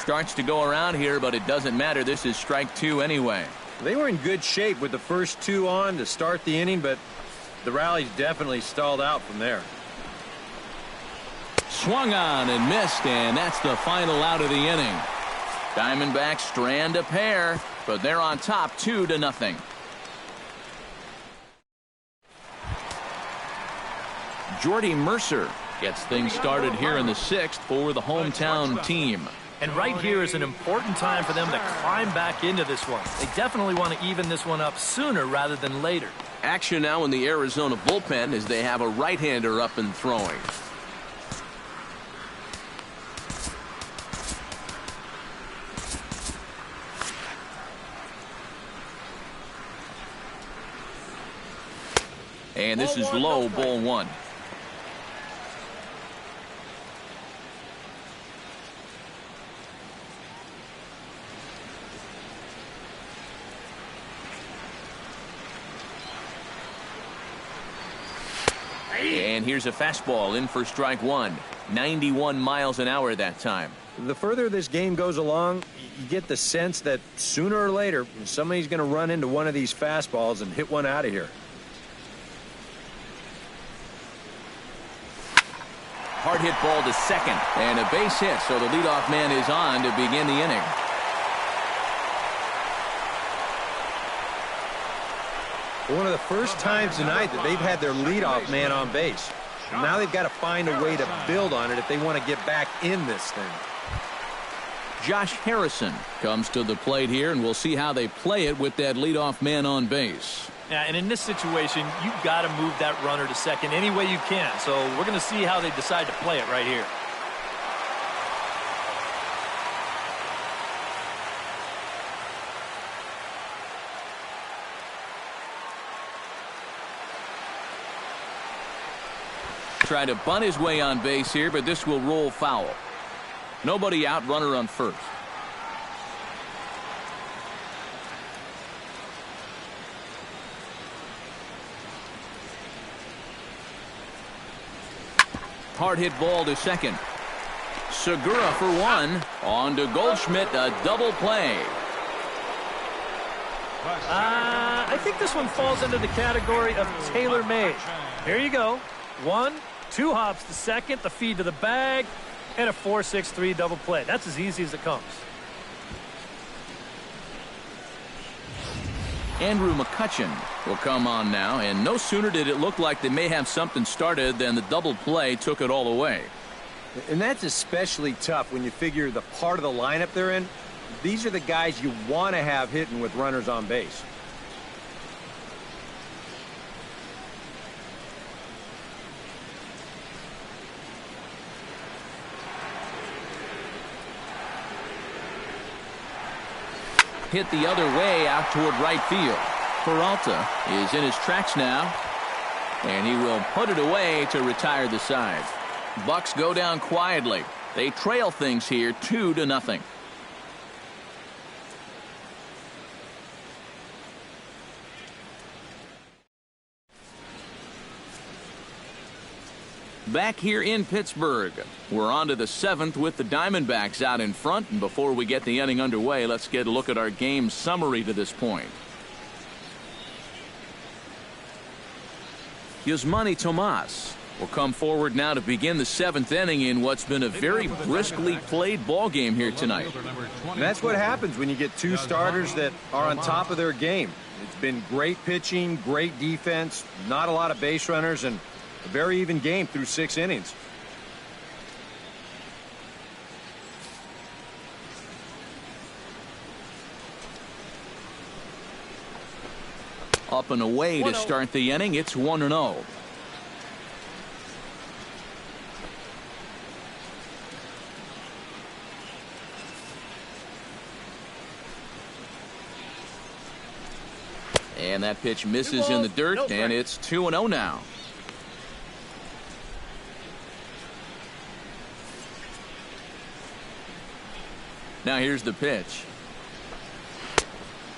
Starts to go around here, but it doesn't matter. This is strike 2 anyway. They were in good shape with the first 2 on to start the inning, but the rally's definitely stalled out from there. Swung on and missed, and that's the final out of the inning. Diamondbacks strand a pair, but they're on top 2-0. Jordy Mercer gets things started here in the 6th for the hometown team. And right here is an important time for them to climb back into this one. They definitely want to even this one up sooner rather than later. Action now in the Arizona bullpen as they have a right-hander up and throwing. And this is low, ball one. And here's a fastball in for strike one. 91 miles an hour that time. The further this game goes along, you get the sense that sooner or later somebody's going to run into one of these fastballs and hit one out of here. Hard hit ball to second, and a base hit, so the leadoff man is on to begin the inning. One of the first times tonight that they've had their leadoff man on base. Now they've got to find a way to build on it if they want to get back in this thing. Josh Harrison comes to the plate here, and we'll see how they play it with that leadoff man on base. Yeah, and in this situation, you've got to move that runner to second any way you can. So we're going to see how they decide to play it right here. Try to bunt his way on base here, but this will roll foul. Nobody out, runner on first. Hard hit ball to second. Segura for one. On to Goldschmidt, a double play. I think this one falls into the category of tailor-made. Here you go. 1, 2 hops to second, the feed to the bag, and a 4-6-3 double play. That's as easy as it comes. Andrew McCutchen will come on now, and no sooner did it look like they may have something started than the double play took it all away. And that's especially tough when you figure the part of the lineup they're in. These are the guys you want to have hitting with runners on base. Hit the other way out toward right field. Peralta is in his tracks now, and he will put it away to retire the side. Bucks go down quietly. They trail things here 2-0. Back here in Pittsburgh, we're on to the 7th with the Diamondbacks out in front. And before we get the inning underway, let's get a look at our game summary to this point. Yasmani Tomas will come forward now to begin the 7th inning in what's been a very briskly played ball game here tonight. And that's what happens when you get two starters that are on top of their game. It's been great pitching, great defense, not a lot of base runners, and a very even game through 6 innings. Up and away to start the inning. It's 1-0. And that pitch misses in the dirt, and it's 2-0 now. Now here's the pitch.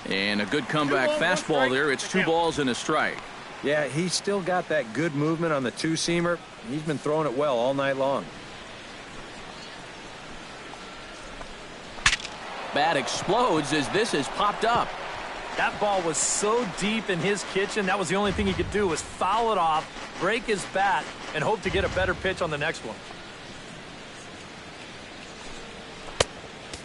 And a good comeback fastball there. It's 2 balls and a strike. Yeah, he's still got that good movement on the two-seamer. He's been throwing it well all night long. Bat explodes as this has popped up. That ball was so deep in his kitchen, that was the only thing he could do was foul it off, break his bat, and hope to get a better pitch on the next one.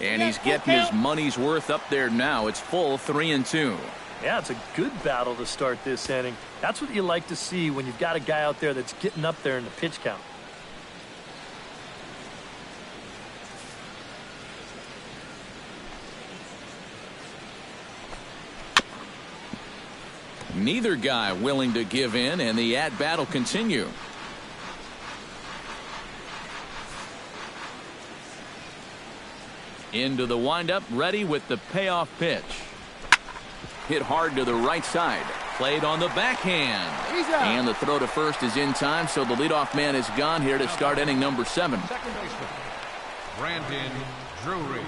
And he's getting his money's worth up there now. It's full 3-2. Yeah, it's a good battle to start this inning. That's what you like to see when you've got a guy out there that's getting up there in the pitch count. Neither guy willing to give in, and the at-bat will continue. Into the windup, ready with the payoff pitch. Hit hard to the right side. Played on the backhand. And the throw to first is in time, so the leadoff man is gone here to start inning number 7. Second baseman, Brandon Drury.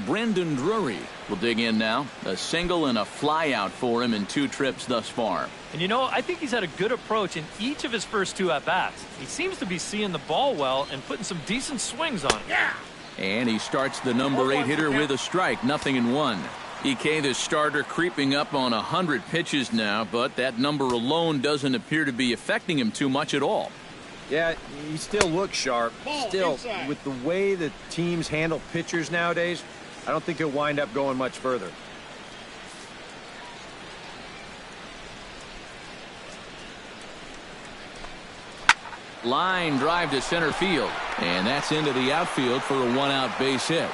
Brandon Drury will dig in now. A single and a fly out for him in 2 trips thus far. And you know, I think he's had a good approach in each of his first 2 at-bats. He seems to be seeing the ball well and putting some decent swings on it. Yeah. And he starts the number 8 hitter with a strike, 0-1. EK, the starter, creeping up on 100 pitches now, but that number alone doesn't appear to be affecting him too much at all. Yeah, he still looks sharp. Still, with the way that teams handle pitchers nowadays, I don't think he'll wind up going much further. Line drive to center field, and that's into the outfield for a 1-out base hit.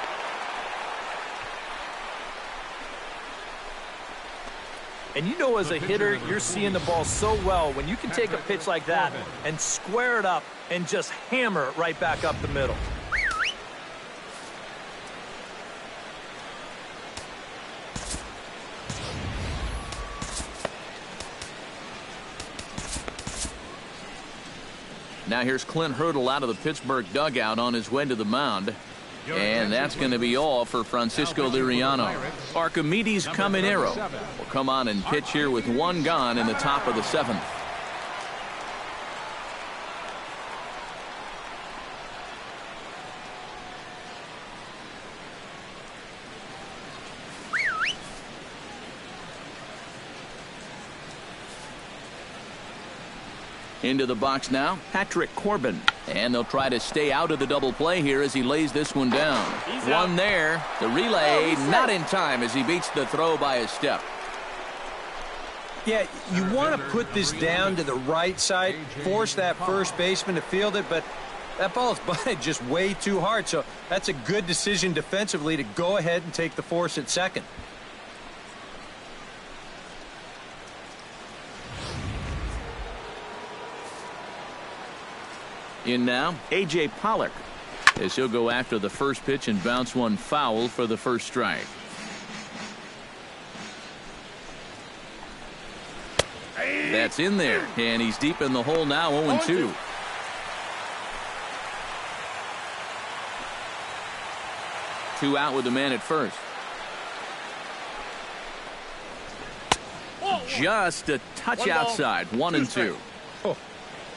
And you know, as a hitter, you're seeing the ball so well when you can take a pitch like that and square it up and just hammer it right back up the middle. Now here's Clint Hurdle out of the Pittsburgh dugout on his way to the mound. And that's going to be all for Francisco Liriano. Archimedes Caminero will come on and pitch here with 1 gone in the top of the 7th. Into the box now, Patrick Corbin. And they'll try to stay out of the double play here as he lays this one down. One there. The relay not in time as he beats the throw by a step. Yeah, you want to put this down to the right side, force that first baseman to field it, but that ball is butted just way too hard. So that's a good decision defensively to go ahead and take the force at second. In now, A.J. Pollock, as he'll go after the first pitch and bounce one foul for the first strike. That's in there, and he's deep in the hole now, 0-2. Two out with the man at first. Just a touch outside, 1-2. Oh,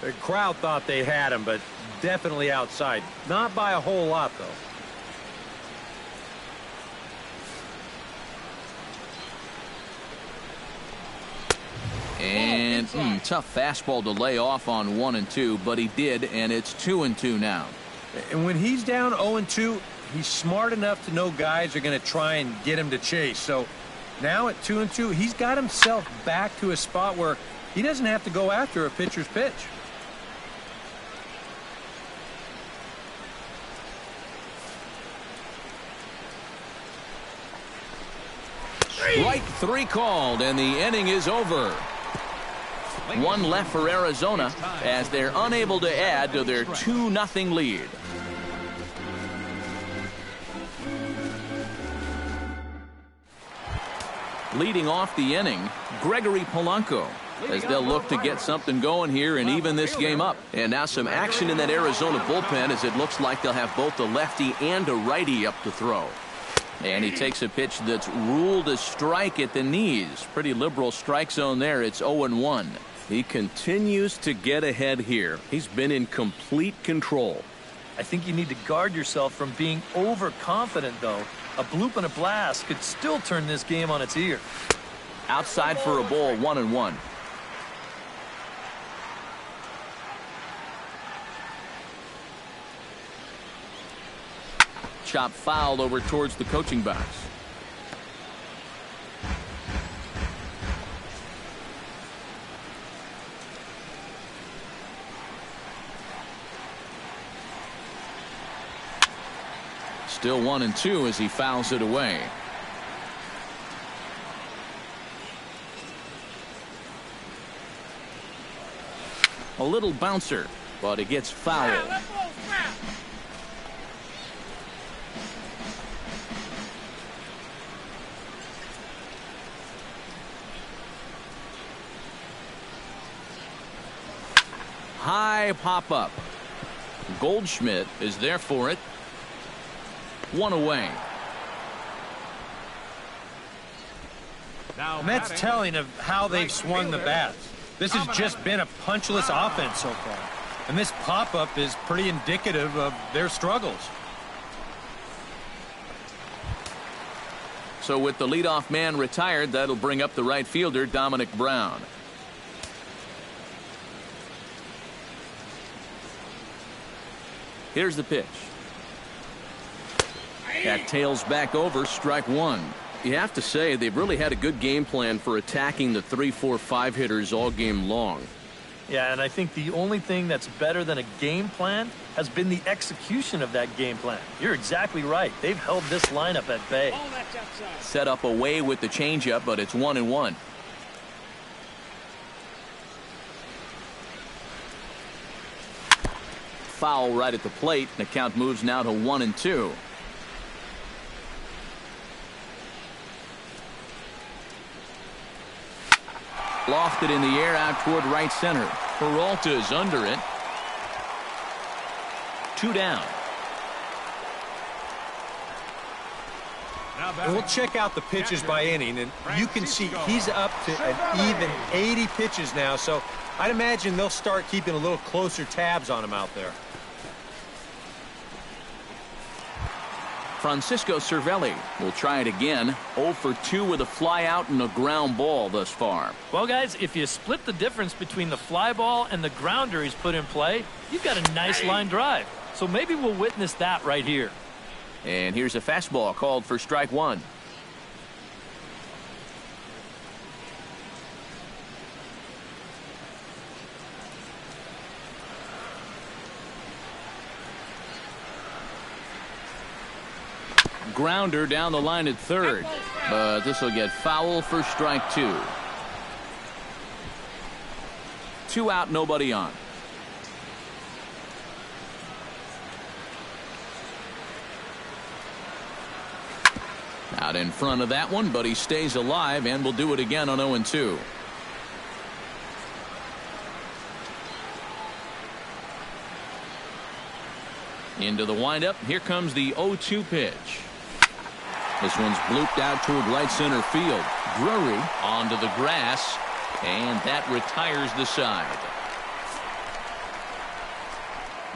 the crowd thought they had him, but definitely outside. Not by a whole lot, though. And tough fastball to lay off on 1-2, but he did, and it's 2-2 now. And when he's down 0-2, he's smart enough to know guys are going to try and get him to chase. So now at 2-2, he's got himself back to a spot where he doesn't have to go after a pitcher's pitch. Strike 3 called, and the inning is over. One left for Arizona as they're unable to add to their 2-0 lead. Leading off the inning, Gregory Polanco, as they'll look to get something going here and even this game up. And now some action in that Arizona bullpen, as it looks like they'll have both a lefty and a righty up to throw. And he takes a pitch that's ruled a strike at the knees. Pretty liberal strike zone there. It's 0-1. He continues to get ahead here. He's been in complete control. I think you need to guard yourself from being overconfident, though. A bloop and a blast could still turn this game on its ear. Outside for a ball, 1-1. Chop fouled over towards the coaching box. Still 1-2 as he fouls it away. A little bouncer, but it gets fouled. High pop-up. Goldschmidt is there for it. One away. And that's telling of how they've swung the bats. This has just been a punchless offense so far. And this pop-up is pretty indicative of their struggles. So with the leadoff man retired, that'll bring up the right fielder, Dominic Brown. Here's the pitch. That tails back over, strike one. You have to say they've really had a good game plan for attacking the 3, 4, 5 hitters all game long. Yeah, and I think the only thing that's better than a game plan has been the execution of that game plan. You're exactly right. They've held this lineup at bay. Set up away with the changeup, but it's 1-1. Foul right at the plate. The count moves now to 1-2. Lofted in the air out toward right center. Peralta's under it. 2 down. And we'll check out the pitches by inning, and you can see he's up to an even 80 pitches now, so I'd imagine they'll start keeping a little closer tabs on him out there. Francisco Cervelli will try it again. 0 for 2 with a fly out and a ground ball thus far. Well, guys, if you split the difference between the fly ball and the grounder he's put in play, you've got a nice line drive. So maybe we'll witness that right here. And here's a fastball called for strike one. Grounder down the line at third, but this will get foul for strike two. 2 out, nobody on. Out in front of that one, but he stays alive and will do it again on 0-2. Into the windup. Here comes the 0-2 pitch. This one's blooped out toward right center field. Drury onto the grass, and that retires the side.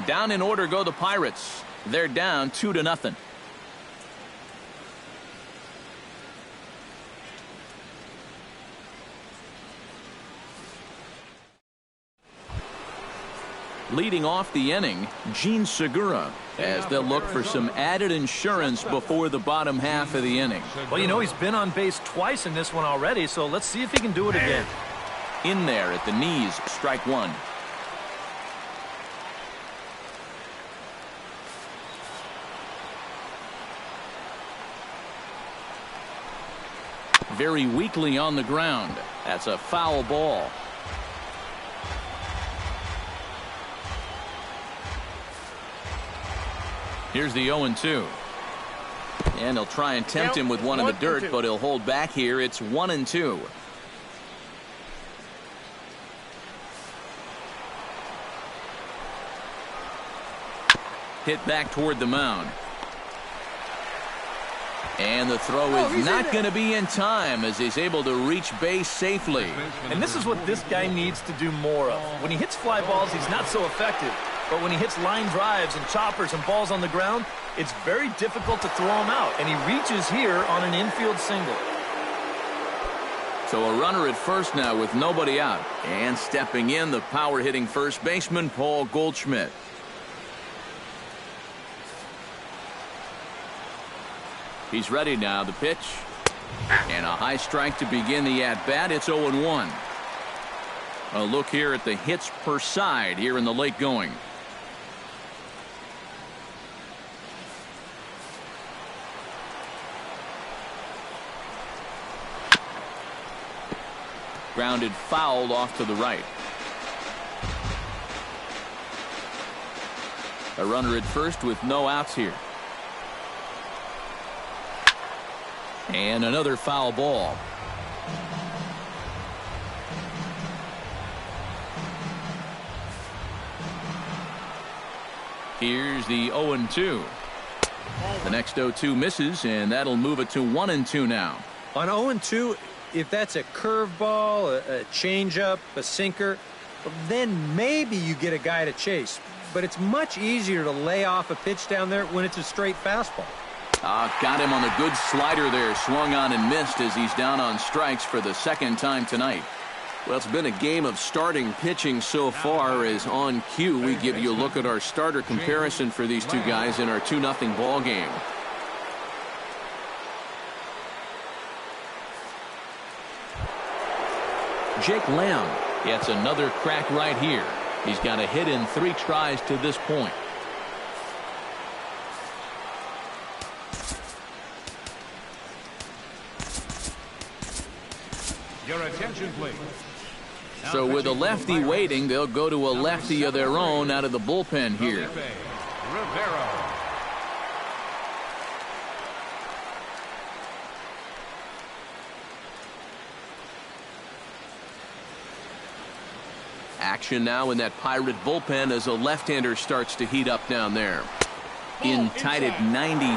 Down in order go the Pirates. They're down 2-0. Leading off the inning, Gene Segura, as they'll look for some added insurance before the bottom half of the inning. Well, you know, he's been on base twice in this one already, so let's see if he can do it again. In there at the knees, strike one. Very weakly on the ground. That's a foul ball. Here's the 0-2. And he'll try and tempt him with one in the dirt, but he'll hold back here. It's 1-2. Hit back toward the mound. And the throw is not going to be in time as he's able to reach base safely. And this is what this guy needs to do more of. When he hits fly balls, he's not so effective. But when he hits line drives and choppers and balls on the ground, it's very difficult to throw him out. And he reaches here on an infield single. So a runner at first now with nobody out. And stepping in, the power-hitting first baseman, Paul Goldschmidt. He's ready now. The pitch. And a high strike to begin the at-bat. It's 0-1. A look here at the hits per side here in the late going. Grounded foul off to the right. A runner at first with no outs here. And another foul ball. Here's the 0-2. The next 0-2 misses, and that'll move it to 1-2 now. On 0-2, if that's a curveball, a changeup, a sinker, then maybe you get a guy to chase. But it's much easier to lay off a pitch down there when it's a straight fastball. Got him on a good slider there. Swung on and missed as he's down on strikes for the second time tonight. Well, it's been a game of starting pitching so far, as on cue we give you a look at our starter comparison for these two guys in our 2-0 ball game. Jake Lamb gets another crack right here. He's got a hit in 3 tries to this point. Your attention, please. So with a lefty waiting, they'll go to a lefty of their own out of the bullpen here. Rivera. Action now in that Pirate bullpen as a left-hander starts to heat up down there. In tight at 93,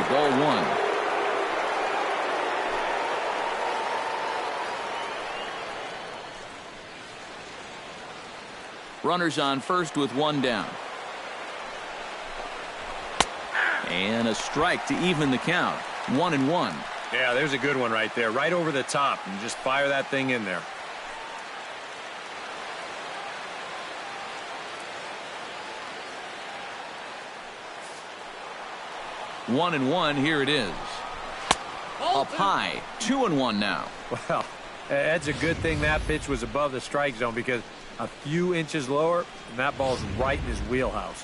ball 1. Runners on first with 1 down. And a strike to even the count. 1-1. Yeah, there's a good one right there. Right over the top. And just fire that thing in there. One and one, here it is. Up high, 2-1 now. Well, that's a good thing that pitch was above the strike zone, because a few inches lower, and that ball's right in his wheelhouse.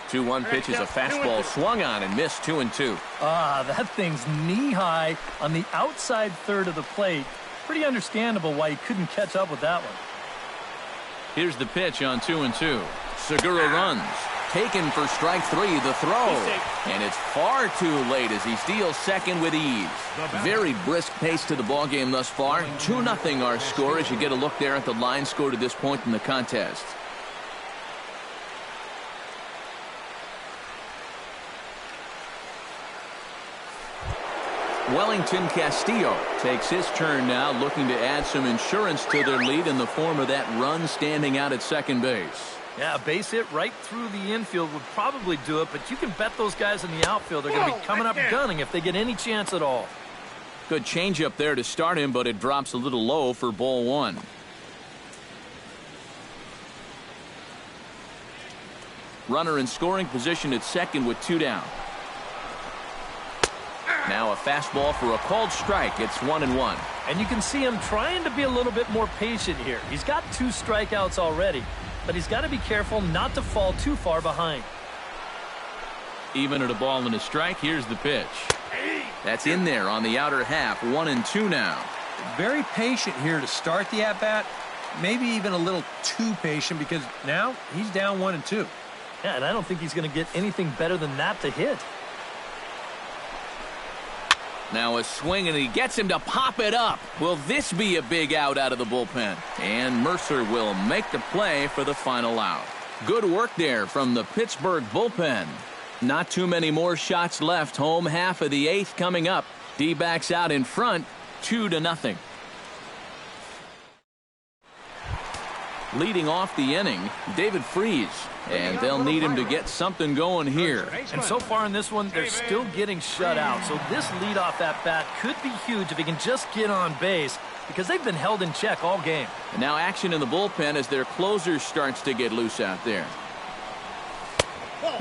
Two-one pitch is a fastball swung on and missed. 2-2. That thing's knee-high on the outside third of the plate. Pretty understandable why he couldn't catch up with that one. Here's the pitch on 2-2. Segura runs. Taken for strike 3, the throw. And it's far too late as he steals second with ease. Very brisk pace to the ballgame thus far. 2-0 our score as you get a look there at the line score to this point in the contest. Wellington Castillo takes his turn now, looking to add some insurance to their lead in the form of that run standing out at second base. Yeah, a base hit right through the infield would probably do it, but you can bet those guys in the outfield are going to be coming up gunning if they get any chance at all. Good changeup there to start him, but it drops a little low for ball 1. Runner in scoring position at second with 2 down. Now a fastball for a called strike. It's 1-1. And you can see him trying to be a little bit more patient here. He's got 2 strikeouts already, but he's got to be careful not to fall too far behind. Even at a ball and a strike, here's the pitch. That's in there on the outer half. 1-2 now. Very patient here to start the at-bat. Maybe even a little too patient, because now he's down 1-2. Yeah, and I don't think he's going to get anything better than that to hit. Now a swing, and he gets him to pop it up. Will this be a big out of the bullpen? And Mercer will make the play for the final out. Good work there from the Pittsburgh bullpen. Not too many more shots left. Home half of the 8th coming up. D-backs out in front, 2-0. Leading off the inning, David Freese. And they'll need him to get something going here. And so far in this one, they're still getting shut out. So this leadoff at bat could be huge if he can just get on base, because they've been held in check all game. And now action in the bullpen as their closer starts to get loose out there.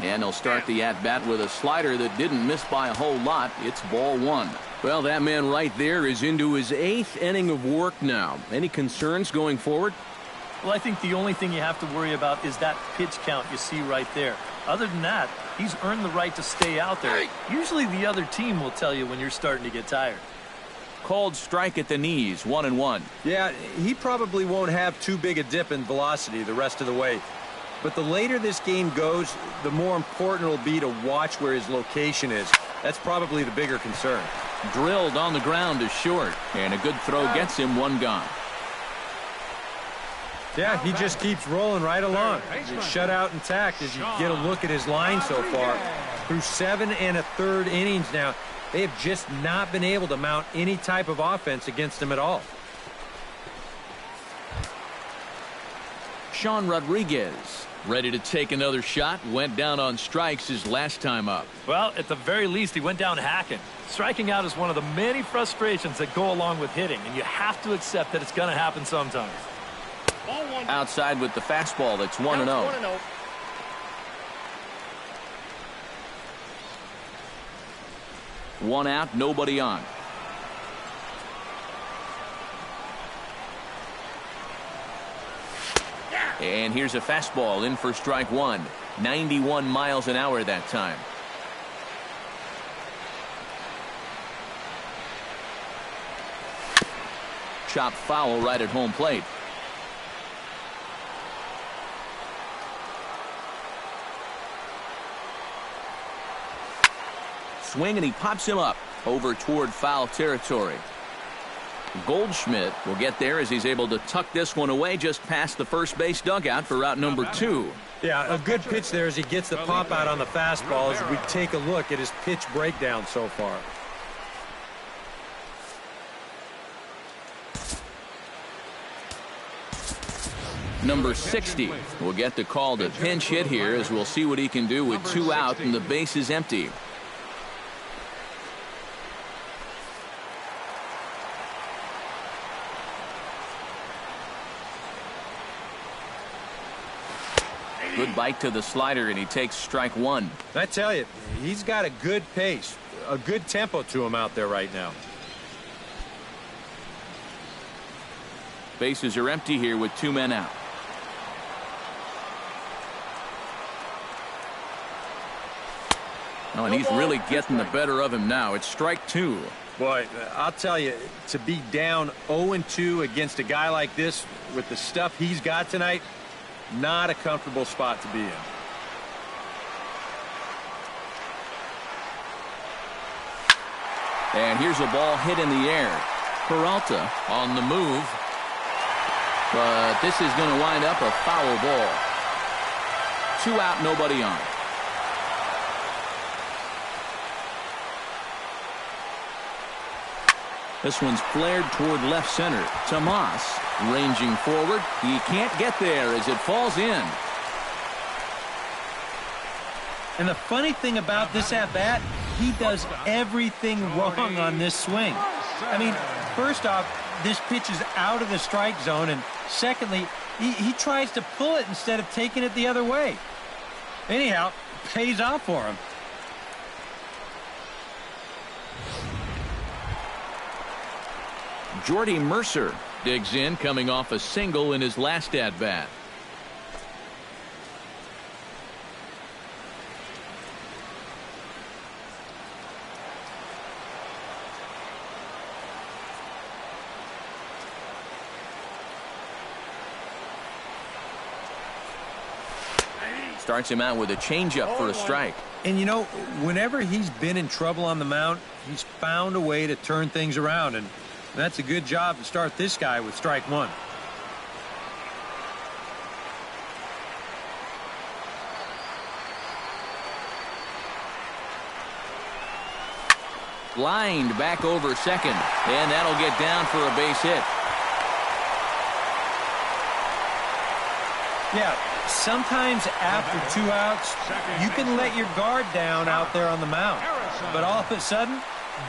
And they'll start the at-bat with a slider that didn't miss by a whole lot. It's ball 1. Well, that man right there is into his 8th inning of work now. Any concerns going forward? Well, I think the only thing you have to worry about is that pitch count you see right there. Other than that, he's earned the right to stay out there. Usually the other team will tell you when you're starting to get tired. Called strike at the knees, 1-1. Yeah, he probably won't have too big a dip in velocity the rest of the way. But the later this game goes, the more important it'll be to watch where his location is. That's probably the bigger concern. Drilled on the ground is short, and a good throw gets him one gone. Yeah, he just keeps rolling right along. He's shut out intact as you get a look at his line so far. Through 7 1/3 innings now, they have just not been able to mount any type of offense against him at all. Sean Rodriguez, ready to take another shot, went down on strikes his last time up. Well, at the very least, he went down hacking. Striking out is one of the many frustrations that go along with hitting, and you have to accept that it's going to happen sometimes. Outside with the fastball, that's 1-0. 1 out, nobody on. And here's a fastball in for strike one. 91 miles an hour that time. Chop foul right at home plate. Swing, and he pops him up over toward foul territory. Goldschmidt will get there as he's able to tuck this one away just past the first base dugout for out number 2. Yeah, a good pitch there as he gets the pop out on the fastball as we take a look at his pitch breakdown so far. Number 60 will get the call to pinch hit here as we'll see what he can do with 2 out and the base is empty. Good bite to the slider, and he takes strike one. I tell you, he's got a good pace, a good tempo to him out there right now. Bases are empty here with 2 men out. Oh, and he's really getting the better of him now. It's strike 2. Boy, I'll tell you, to be down 0-2 against a guy like this with the stuff he's got tonight, not a comfortable spot to be in. And here's a ball hit in the air. Peralta on the move. But this is going to wind up a foul ball. 2 out, nobody on. This one's flared toward left center. Tomas ranging forward. He can't get there as it falls in. And the funny thing about this at-bat, he does everything wrong on this swing. I mean, first off, this pitch is out of the strike zone, and secondly, he tries to pull it instead of taking it the other way. Anyhow, pays off for him. Jordy Mercer digs in, coming off a single in his last at-bat. Starts him out with a changeup for a strike. And you know, whenever he's been in trouble on the mound, he's found a way to turn things around, and that's a good job to start this guy with strike one. Lined back over second, and that'll get down for a base hit. Yeah, sometimes after 2 outs, you can let your guard down out there on the mound. But all of a sudden,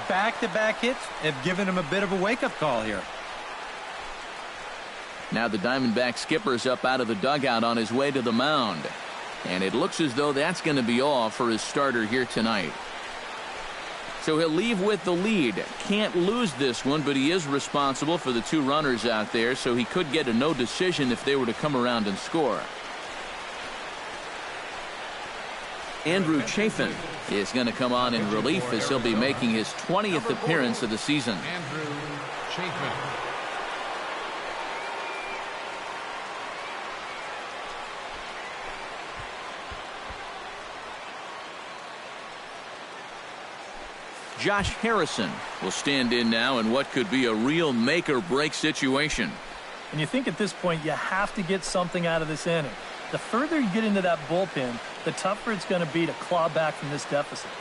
back-to-back hits have given him a bit of a wake-up call here. Now the Diamondback skipper's up out of the dugout on his way to the mound. And it looks as though that's going to be all for his starter here tonight. So he'll leave with the lead. Can't lose this one, but he is responsible for the 2 runners out there, so he could get a no decision if they were to come around and score. Andrew Chafin is going to come on in relief as he'll be making his 20th appearance of the season. Andrew Chafin. Josh Harrison will stand in now in what could be a real make-or-break situation. And you think at this point you have to get something out of this inning. The further you get into that bullpen, the tougher it's going to be to claw back from this deficit.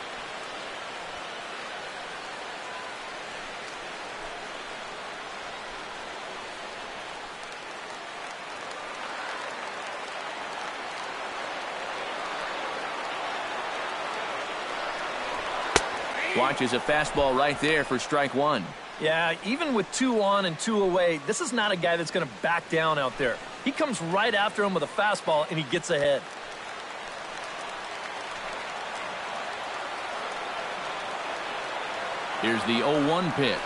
Watches a fastball right there for strike one. Yeah, even with 2 on and 2 away, this is not a guy that's going to back down out there. He comes right after him with a fastball, and he gets ahead. Here's the 0-1 pitch.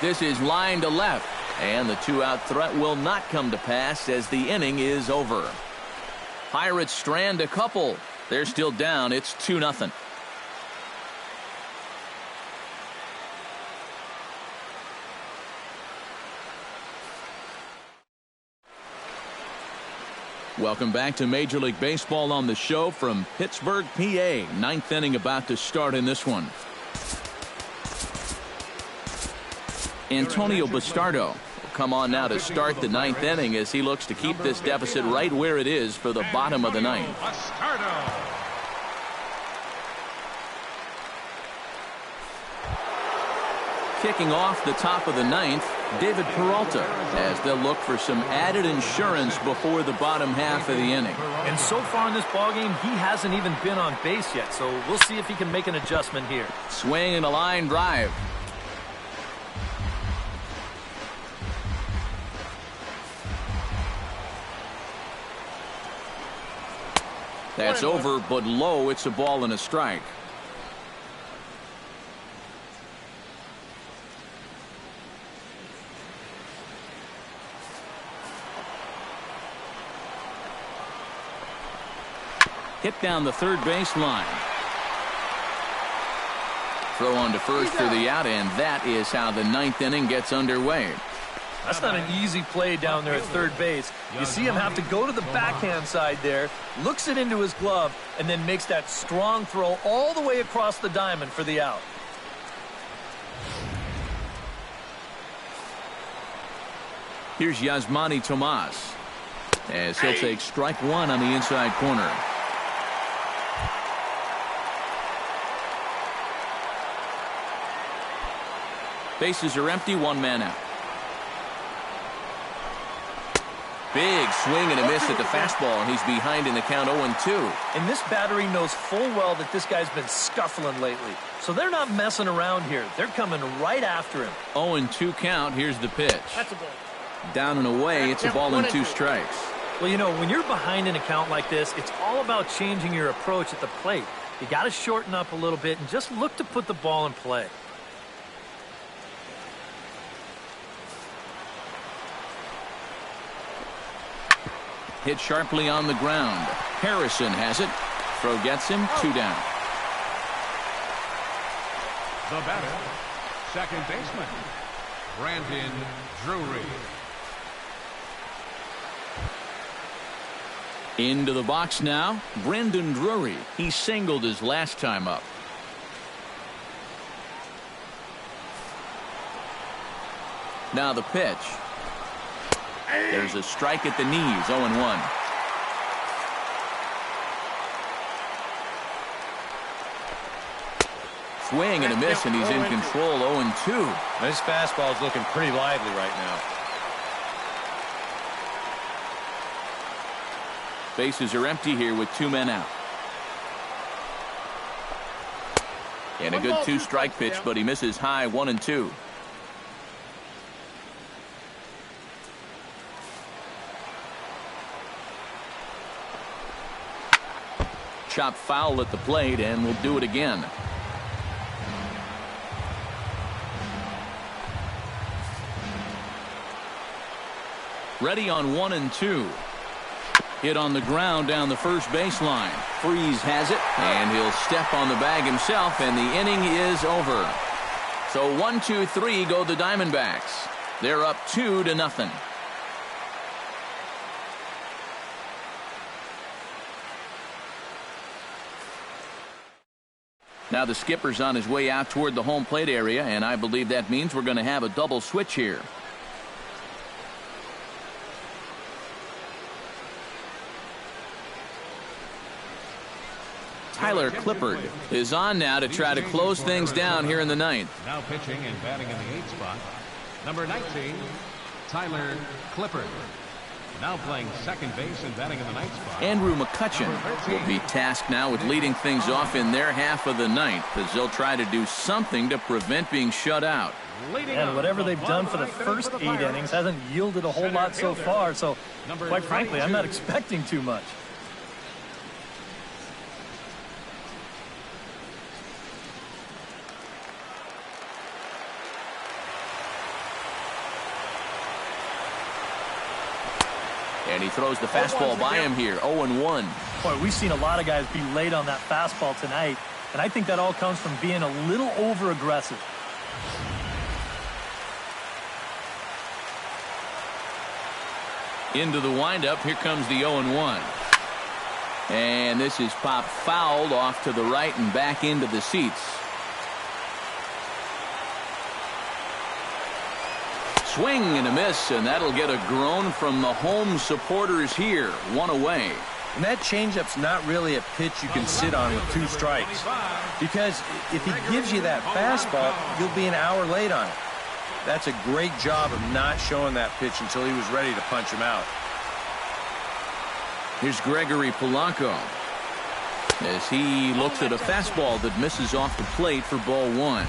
This is line to left, and the 2-out threat will not come to pass as the inning is over. Pirates strand a couple. They're still down. It's 2-0. Welcome back to Major League Baseball on the show from Pittsburgh, PA. Ninth inning about to start in this one. Antonio Bastardo will come on now to start the ninth inning as he looks to keep this deficit right where it is for the bottom of the ninth. Bastardo. Kicking off the top of the ninth, David Peralta, as they'll look for some added insurance before the bottom half of the inning. And so far in this ballgame, he hasn't even been on base yet, so we'll see if he can make an adjustment here. Swing and a line drive. That's over, but low. It's a ball and a strike. Hit down the third base line. Throw on to first for the out, and that is how the ninth inning gets underway. That's not an easy play down there at third base. You see him have to go to the backhand side there, looks it into his glove, and then makes that strong throw all the way across the diamond for the out. Here's Yasmani Tomas as he'll take strike one on the inside corner. Bases are empty, 1 man out. Big swing and a miss at the fastball, and he's behind in the count 0-2. And this battery knows full well that this guy's been scuffling lately. So they're not messing around here. They're coming right after him. 0-2 count. Here's the pitch. That's a ball. Down and away. It's a ball and 2 strikes. Well, you know, when you're behind in a count like this, it's all about changing your approach at the plate. You got to shorten up a little bit and just look to put the ball in play. Hit sharply on the ground. Harrison has it. Throw gets him. 2 down. The batter, second baseman, Brandon Drury. Into the box now, Brandon Drury. He singled his last time up. Now the pitch. There's a strike at the knees, 0-1. Swing and a miss, and he's in control, 0-2. This fastball is looking pretty lively right now. Bases are empty here with 2 men out. And a good 2-strike pitch, but he misses high, 1-2. Chop foul at the plate, and we'll do it again. Ready on 1-2. Hit on the ground down the first baseline. Freeze has it, and he'll step on the bag himself, and the inning is over. So 1-2-3 go the Diamondbacks. They're up 2-0. Now the skipper's on his way out toward the home plate area, and I believe that means we're going to have a double switch here. Tyler Clippard is on now to try to close things down here in the ninth. Now pitching and batting in the 8th spot, number 19, Tyler Clippard. Now playing second base and batting in the 9th spot. Andrew McCutchen will be tasked now with leading things off in their half of the ninth, as they'll try to do something to prevent being shut out. And whatever they've done for the first 8 innings hasn't yielded a whole lot so far, so quite frankly, I'm not expecting too much. And he throws the fastball by him here, 0-1. Boy, we've seen a lot of guys be late on that fastball tonight, and I think that all comes from being a little over-aggressive. Into the windup, here comes the 0-1. And this is popped fouled off to the right and back into the seats. Swing and a miss, and that'll get a groan from the home supporters here. 1 away. And that changeup's not really a pitch you can sit on with 2 strikes. Because if he gives you that fastball, you'll be an hour late on it. That's a great job of not showing that pitch until he was ready to punch him out. Here's Gregory Polanco as he looks at a fastball that misses off the plate for ball 1.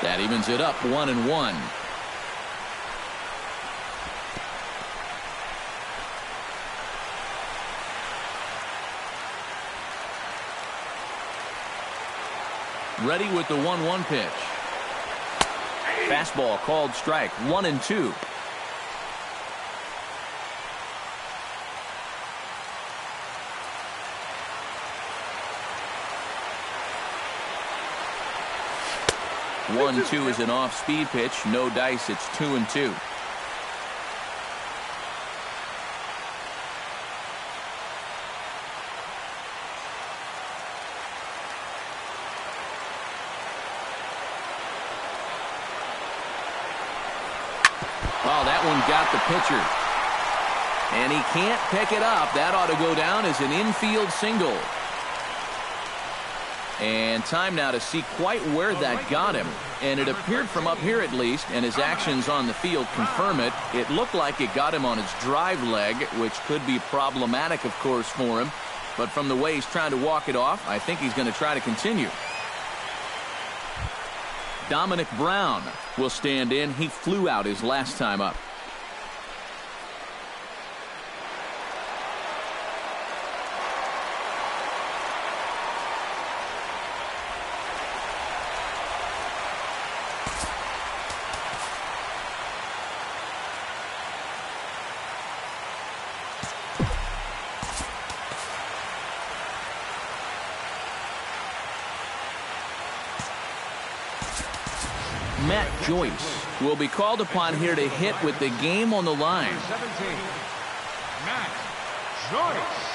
That evens it up 1-1. Ready with the 1-1 pitch. Fastball called strike. 1-2. One, 2 is an off-speed pitch. No dice. It's 2-2. Oh, that one got the pitcher. And he can't pick it up. That ought to go down as an infield single. And time now to see quite where that got him. And it appeared from up here at least, and his actions on the field confirm it. It looked like it got him on his drive leg, which could be problematic, of course, for him. But from the way he's trying to walk it off, I think he's going to try to continue. Dominic Brown will stand in. He flew out his last time up. Matt Joyce will be called upon here to hit with the game on the line. 17, Matt Joyce.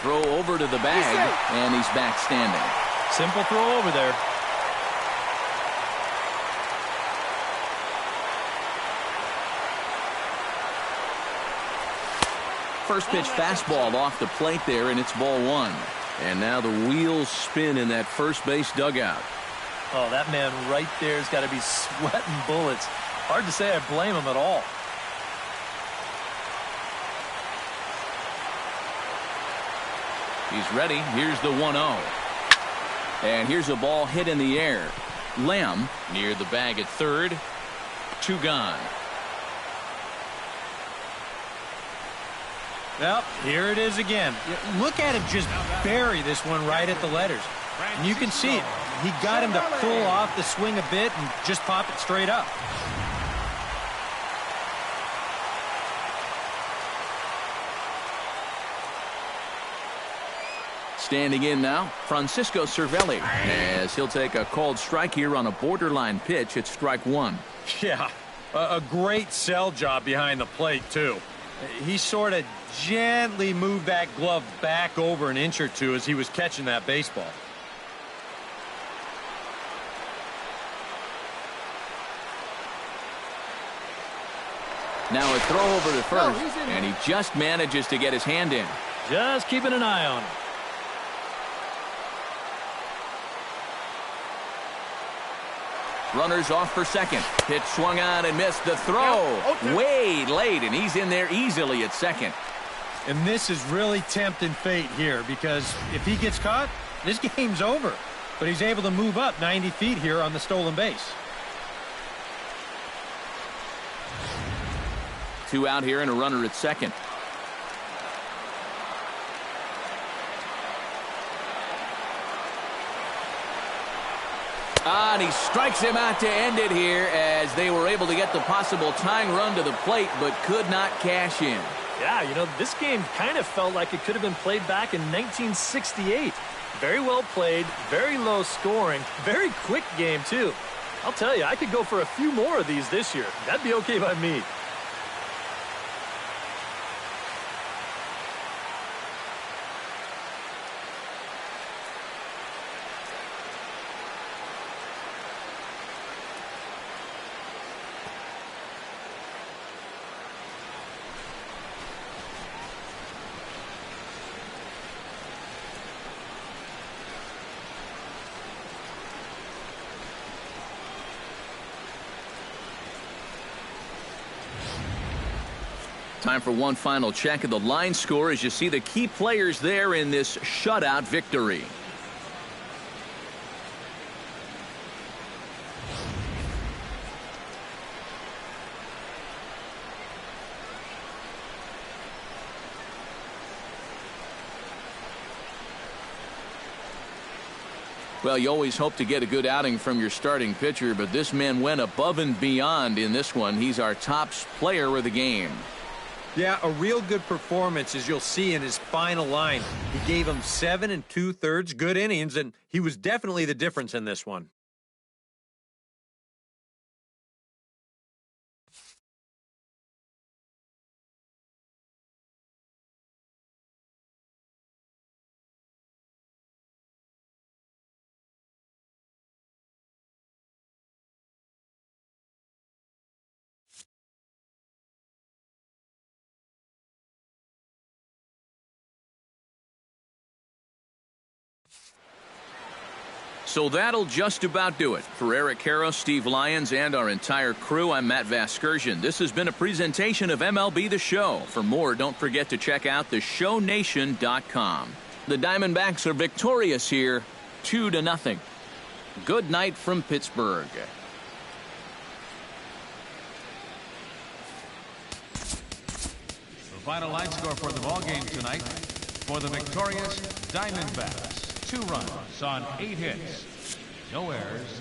Throw over to the bag, and he's back standing. Simple throw over there. First pitch fastball off the plate there, and it's ball 1. And now the wheels spin in that first base dugout. Oh, that man right there has got to be sweating bullets. Hard to say I blame him at all. He's ready. Here's the 1-0. And here's a ball hit in the air. Lamb near the bag at third. 2 gone. Well, here it is again. Look at him just bury this one right at the letters. And you can see it. He got him to pull off the swing a bit and just pop it straight up. Standing in now, Francisco Cervelli, as he'll take a called strike here on a borderline pitch at strike 1. Yeah, a great sell job behind the plate, too. He sort of gently moved that glove back over an inch or two as he was catching that baseball. Now a throw over to first, and he just manages to get his hand in. Just keeping an eye on him. Runners off for second. Pitch swung on and missed. The throw way late, and he's in there easily at second. And this is really tempting fate here, because if he gets caught, this game's over. But he's able to move up 90 feet here on the stolen base. 2 out here and a runner at second. And he strikes him out to end it here, as they were able to get the possible tying run to the plate but could not cash in. Yeah, you know, this game kind of felt like it could have been played back in 1968. Very well played, very low scoring, very quick game too. I'll tell you, I could go for a few more of these this year. That'd be okay by me. Time for one final check of the line score as you see the key players there in this shutout victory. Well, you always hope to get a good outing from your starting pitcher, but this man went above and beyond in this one. He's our top player of the game. Yeah, a real good performance, as you'll see in his final line. He gave him 7 2/3 good innings, and he was definitely the difference in this one. So that'll just about do it. For Eric Karros, Steve Lyons, and our entire crew, I'm Matt Vasgersian. This has been a presentation of MLB The Show. For more, don't forget to check out theshownation.com. The Diamondbacks are victorious here, 2-0. Good night from Pittsburgh. The final line score for the ball game tonight: for the victorious Diamondbacks, 2 runs on 8 hits, no errors,